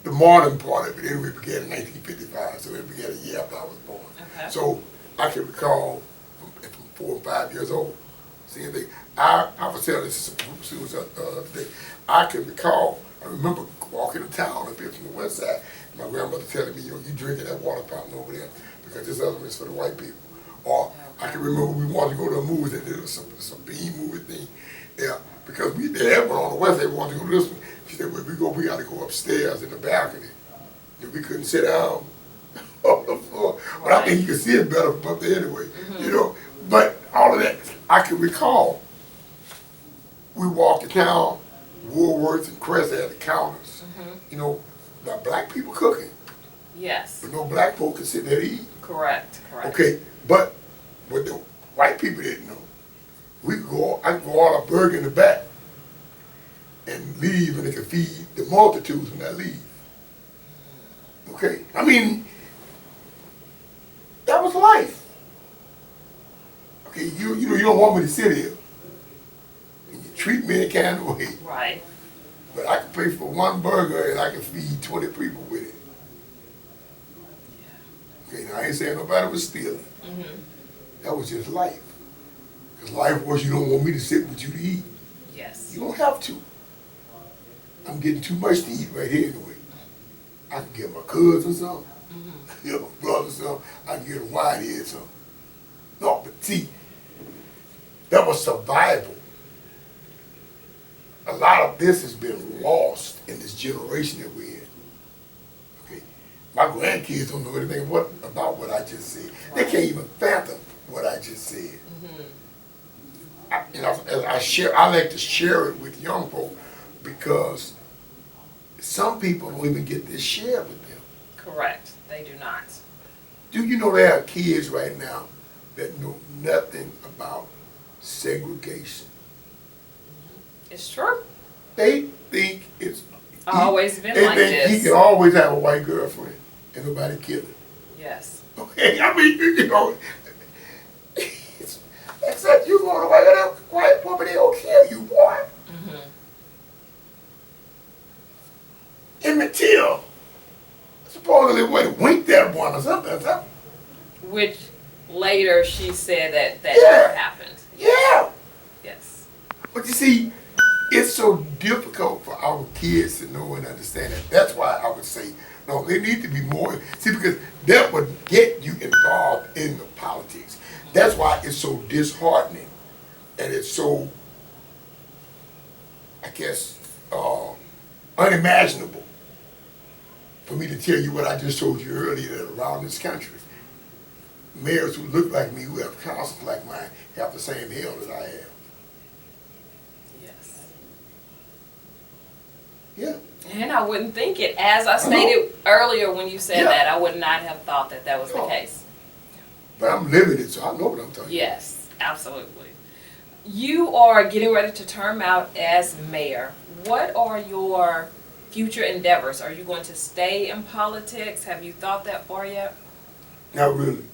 the modern part of it anyway began in 1955, so it began a year after I was born. Okay. So I can recall from 4 or 5 years old, seeing things. I was telling this to some students the other day. I remember walking to town up here from the west side, my grandmother telling me, you drinking that water fountain over there because this other one is for the white people. Or I can remember we wanted to go to a movie, and there was some B movie thing there, because they had one on the west, they wanted to go to this one. She said, "Well, we got to go upstairs in the balcony." And we couldn't sit down on the floor. But I think you could see it better from up there anyway, But all of that, I can recall. We walked to town, Woolworths and Crest had the counters, the black people cooking, Yes. but no black folk could sit there to eat. Correct. Okay, but what the white people didn't know, I could go order a burger in the back and leave, and they could feed the multitudes when I leave. Okay, I mean, that was life. Okay, you don't want me to sit here and you treat me any kind of way, Right. but I can pay for one burger and I can feed 20 people with it. Okay, now I ain't saying nobody was stealing. That was just life. Because life was, you don't want me to sit with you to eat. Yes. You don't have to. I'm getting too much to eat right here anyway. I can get my cousin some. I can get my brother some. I can get a whitehead some. No, but see, that was survival. A lot of this has been lost in this generation that we're in. Okay, my grandkids don't know anything about what I just said. They can't even fathom what I just said. I like to share it with young folk because some people don't even get this shared with them. Correct. They do not. Do you know there are kids right now that know nothing about segregation? It's true. They think it's Always been they like think he this. can always have a white girlfriend and nobody kill him. Yes. Okay, I mean, except you going away with that white woman, they don't kill you, boy. Emmett Till supposedly winked at one or something. Which later she said that Yeah. never happened. Yeah. Yes. But you see, it's so difficult for our kids to know and understand it. That's why I would say, no, they need to be more. See, because that would get you involved in the politics. That's why it's so disheartening. And it's so, I guess, unimaginable for me to tell you what I just told you earlier, that around this country, mayors who look like me, who have councils like mine, have the same hell that I have. Yes. Yeah. And I wouldn't think it. As I stated earlier when you said that, I would not have thought that was the No. case. But I'm living it, so I know what I'm talking Yes, absolutely. You are getting ready to term out as mayor. What are your future endeavors? Are you going to stay in politics? Have you thought that far yet? about. Not really.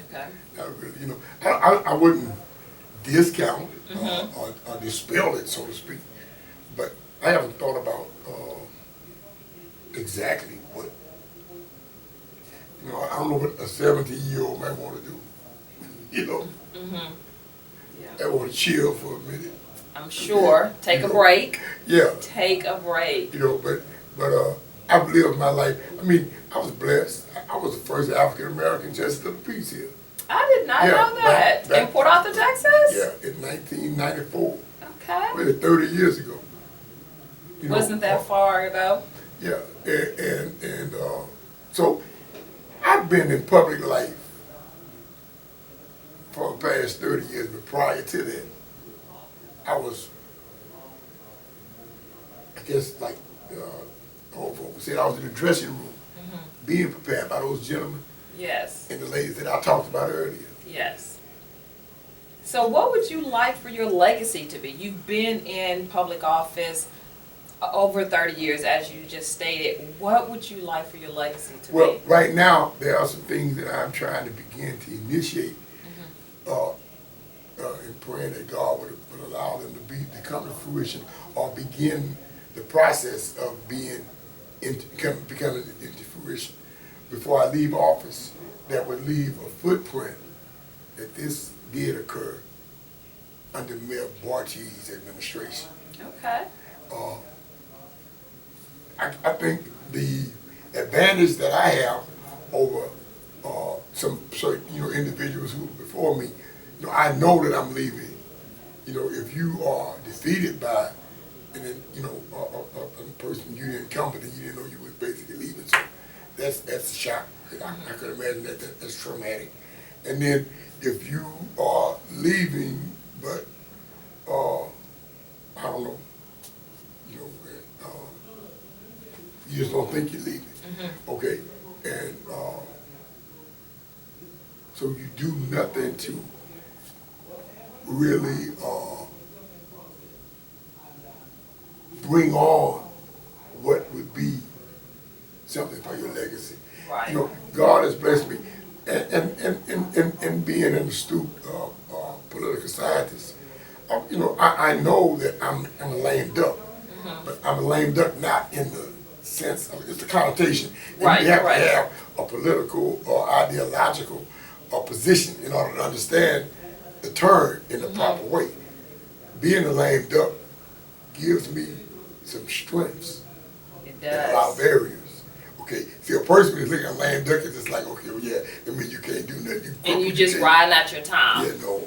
Okay. Not really. You know, I wouldn't discount or dispel it, so to speak. But I haven't thought about exactly what. You know, I don't know what a 70-year-old might want to do. You know, Yeah. I want to chill for a minute. I'm sure. Take You a know, break. Yeah. Take a break. You know, but I've lived my life. I mean, I was blessed. I was the first African American justice of the peace here. I did not know that. back- In Port Arthur, Texas? Yeah, in 1994, Okay. really 30 years ago. You know, Wasn't that far ago? Yeah, and so I've been in public life for the past 30 years, but prior to that, I was, I guess, like old folks said, I was in the dressing room, being prepared by those gentlemen Yes. and the ladies that I talked about earlier. Yes. So what would you like for your legacy to be? You've been in public office over 30 years, as you just stated. What would you like for your legacy to Well, be? right now, there are some things that I'm trying to begin to initiate, and praying that God would allow them to come to fruition or begin the process of becoming into fruition before I leave office, that would leave a footprint that this did occur under Mayor Bartie's administration. Okay. I think the advantage that I have over some certain individuals who were before me, I know that I'm leaving. If you are defeated by and then a person you didn't come, but then you didn't know you were basically leaving. So that's a shock. I could imagine that's traumatic. And then if you are leaving, but I don't know, you just don't think you're leaving. Okay, and so you do nothing to really bring on what would be something for your legacy. Right. God has blessed me, and being an astute political scientist, I know that I'm a lame duck, but I'm a lame duck not in the sense of, it's the connotation. And Right, you have right. to have a political or ideological position in order to understand the term in the proper way. Being a lame duck gives me some strengths It in a lot of does. areas. Okay, see, a person who's looking at a lame duck is just like, okay, well, yeah, I mean, you can't do nothing. And you just can't- riding out your time. Yeah, no.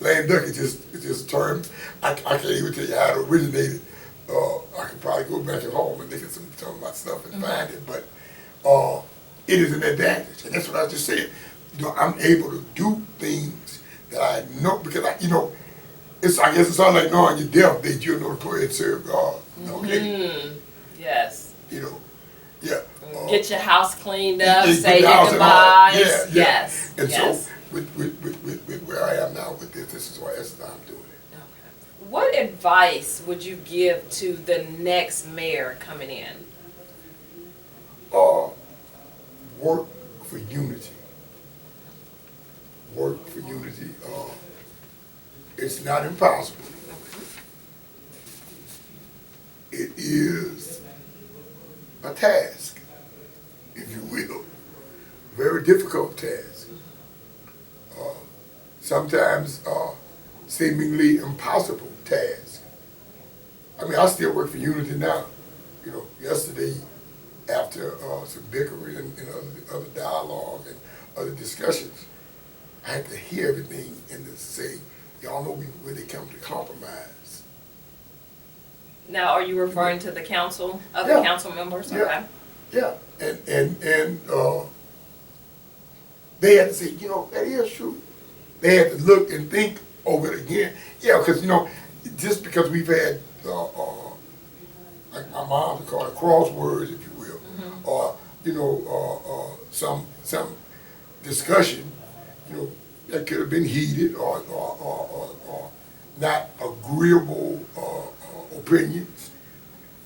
Lame duck is just a term. I can't even tell you how it originated. I could probably go back at home and look at some of my stuff and find it, but it is an advantage, and that's what I just said. I'm able to do things that I know because I guess it's all like knowing your death that you'll know to go ahead and serve God. Okay, Yes. yeah. Get your house cleaned up, Yeah, say get the your house and all. goodbyes. Yeah. Yes. And yes. so with where I am now with this is why I'm doing it. Okay. What advice would you give to the next mayor coming in? Work for unity. Work for unity. It's not impossible. It is a task, if you will. Very difficult task. Sometimes seemingly impossible task. I mean, I still work for unity now. Yesterday, after some bickering and other dialogue and other discussions, I had to hear everything and to say, y'all know we really come to compromise. Now, are you referring to the council, other Yeah. council members? Yeah. Okay. Yeah, and they had to say, that is true. They had to look and think over it again. Yeah, because just because we've had like my mom would call it crosswords, if you will, or some discussion, that could have been heated or not agreeable opinions,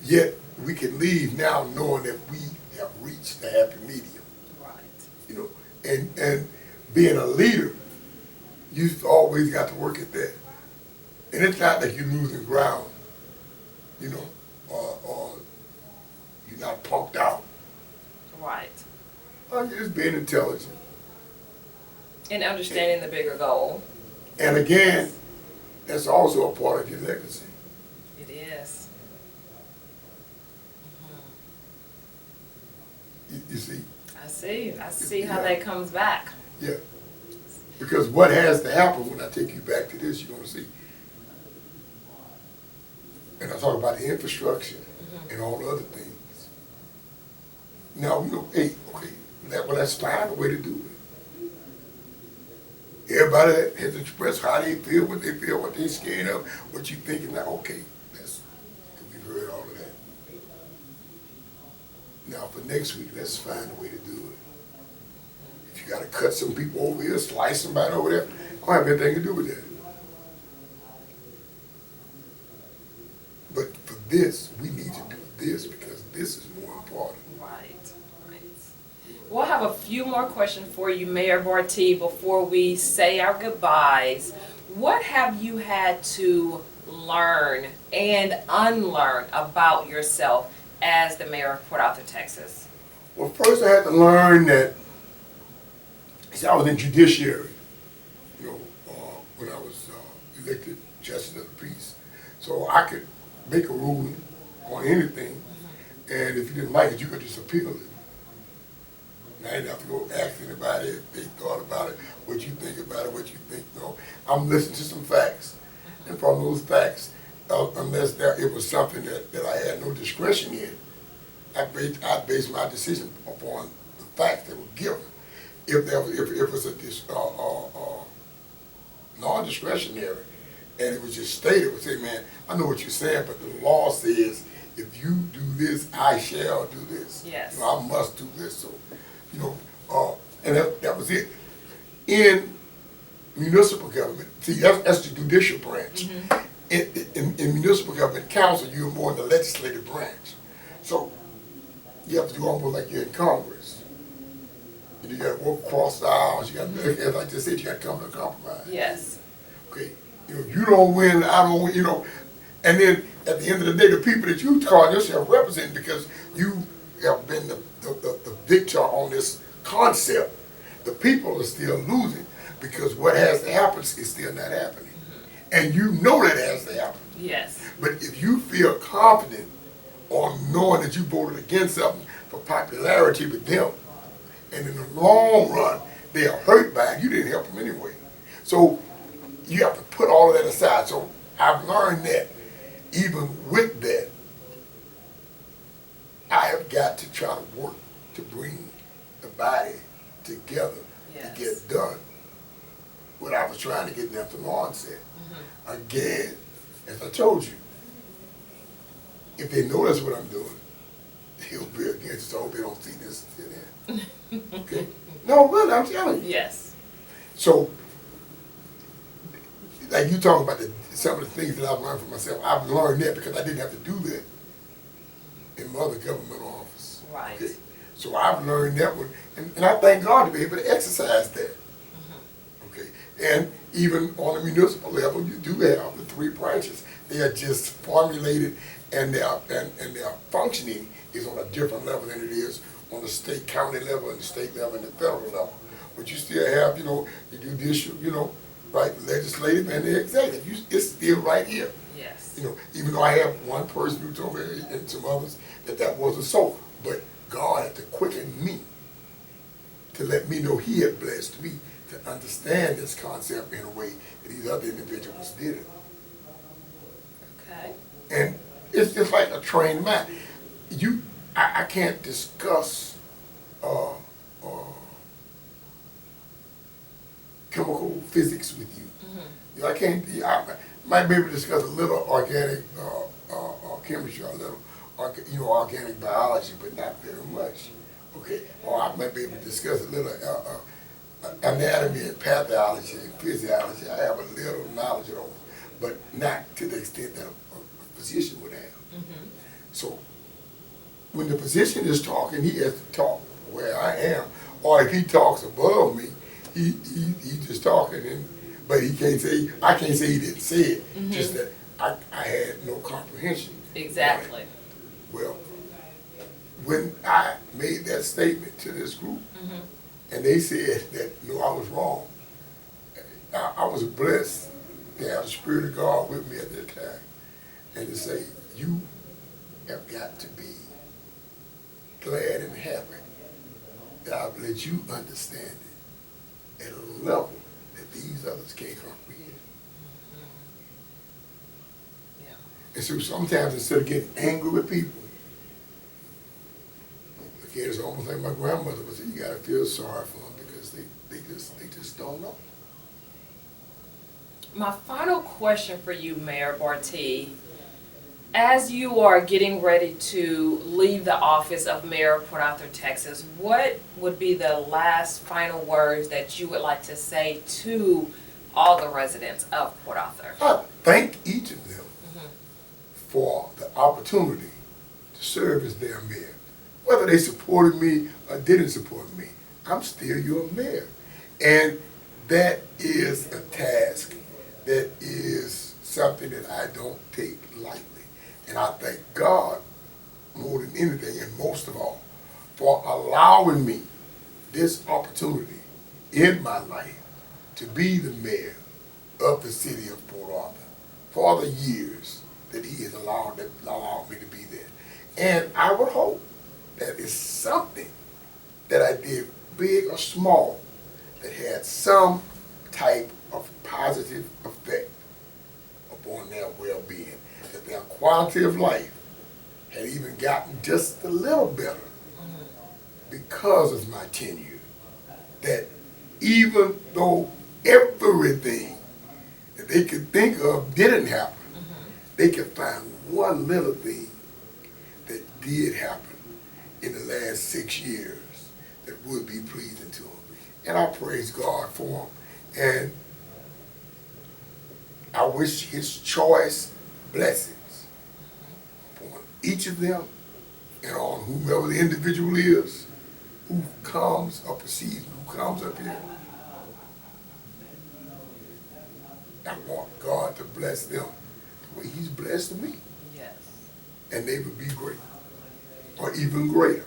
yet we can leave now knowing that we have reached the happy medium. Right. And being a leader, you've always got to work at that. And it's not like you're losing ground, or you're not punked out. Right. You're just being intelligent. And understanding the bigger goal. And again, that's also a part of your legacy. It is. You see? I see how that comes back. Yeah. Because what has to happen when I take you back to this, you're going to see. And I talk about the infrastructure and all the other things. Now, hey, okay, let's find a way to do it. Everybody has expressed how they feel, what they're scared of, what you thinking. Now, okay, we've heard all of that. Now, for next week, let's find a way to do it. If you got to cut some people over here, slice somebody over there, I don't have anything to do with that. But for this, we need to do this because this is more important. Right. We'll have a few more questions for you, Mayor Bartie, before we say our goodbyes. What have you had to learn and unlearn about yourself as the mayor of Port Arthur, Texas? Well, first I had to learn that, I was in judiciary, when I was elected justice of the peace. So I could make a ruling on anything, and if you didn't like it, you could just appeal it. And I didn't have to go ask anybody if they thought about it, what you think about it, what you think. I'm listening to some facts, and from those facts, unless it was something that I had no discretion in, I based my decision upon the facts that were given. If it was a non-discretionary, and it was just stated, would say, man, I know what you're saying, but the law says if you do this, I shall do this. Yes. I must do this. So, and that was it. In municipal government, see, that's the judicial branch. In municipal government council, you're more in the legislative branch. So you have to do almost like you're in Congress. And you got to work across the aisles. You got to, like I said, you got to come to a compromise. Yes. Okay. You don't win, I don't win, And then at the end of the day, the people that you call yourself represent, because you have been the victor on this concept, the people are still losing because what has to happen is still not happening. And you know that has to happen. Yes. But if you feel confident on knowing that you voted against something for popularity with them, and in the long run, they are hurt by it, you didn't help them anyway. So you have to put all of that aside. So I've learned that even with that, I have got to try to work to bring the body together to get done what I was trying to get done from the onset. Again, as I told you, if they notice what I'm doing, he'll be against it. I hope they don't see this. Okay? No, really, I'm telling you. Yes. So, like you talking about some of the things that I've learned for myself, I've learned that because I didn't have to do that in my other government office. Right. Okay? So I've learned that one, and I thank God to be able to exercise that. Okay, and even on the municipal level, you do have the three branches. They are just formulated, and their functioning is on a different level than it is on the state, county level, and the state level, and the federal level. But you still have, the judicial, right, the legislative and the executive. It's still right here. Yes. Even though I have one person who told me, and some others, that wasn't so. But God had to quicken me to let me know He had blessed me to understand this concept in a way that these other individuals didn't. Okay. And it's just like a trained mind. I can't discuss chemical physics with you. I can't. I might be able to discuss a little organic chemistry, a little organic biology, but not very much. Okay. Or I might be able to discuss a little anatomy and pathology and physiology. I have a little knowledge of those, but not to the extent that a physician would have. So when the physician is talking, he has to talk where I am, or if he talks above me, he just talking, but he can't say, I can't say he didn't say it, just that I had no comprehension. Exactly. Well, when I made that statement to this group, and they said that, no, I was wrong, I was blessed to have the Spirit of God with me at that time, and to say, you have got to be glad and happy that I've let you understand it at a level that these others can't comprehend. Yeah. And so sometimes instead of getting angry with people, again, it's almost like my grandmother would say, you gotta feel sorry for them because they just don't know. My final question for you, Mayor Bartie, as you are getting ready to leave the office of Mayor of Port Arthur, Texas, what would be the last final words that you would like to say to all the residents of Port Arthur? I thank each of them for the opportunity to serve as their mayor. Whether they supported me or didn't support me, I'm still your mayor. And that is a task that is something that I don't take lightly. And I thank God more than anything, and most of all, for allowing me this opportunity in my life to be the mayor of the city of Port Arthur for the years that he has allowed me to be there. And I would hope that it's something that I did, big or small, that had some type of positive effect upon their well-being, that their quality of life had even gotten just a little better because of my tenure. That even though everything that they could think of didn't happen, they could find one little thing that did happen in the last 6 years that would be pleasing to them. And I praise God for them. And I wish his choice blessings upon each of them and on whomever the individual is who comes up or sees me, who comes up here. I want God to bless them the way he's blessed me. Yes. And they would be great, or even greater.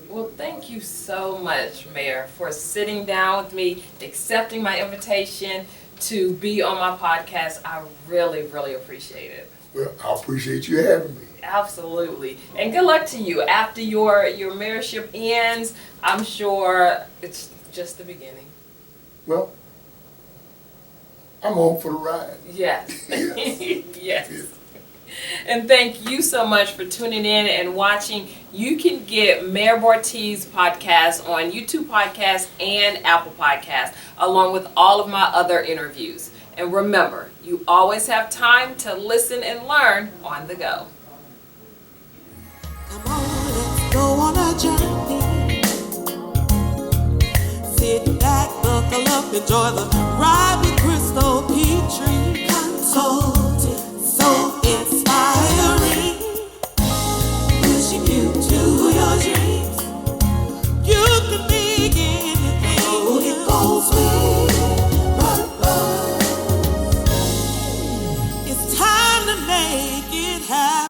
Well, thank you so much, Mayor, for sitting down with me, accepting my invitation to be on my podcast. I really, really appreciate it. Well, I appreciate you having me. Absolutely. And good luck to you. After your mayorship ends, I'm sure it's just the beginning. Well, I'm on for the ride. Yes. Yes. Yes. And thank you so much for tuning in and watching. You can get Mayor Bartie's podcast on YouTube Podcasts and Apple Podcasts, along with all of my other interviews. And remember, you always have time to listen and learn on the go. Come on, let's go on a journey. Sit back, buckle up, enjoy the ride with Chris.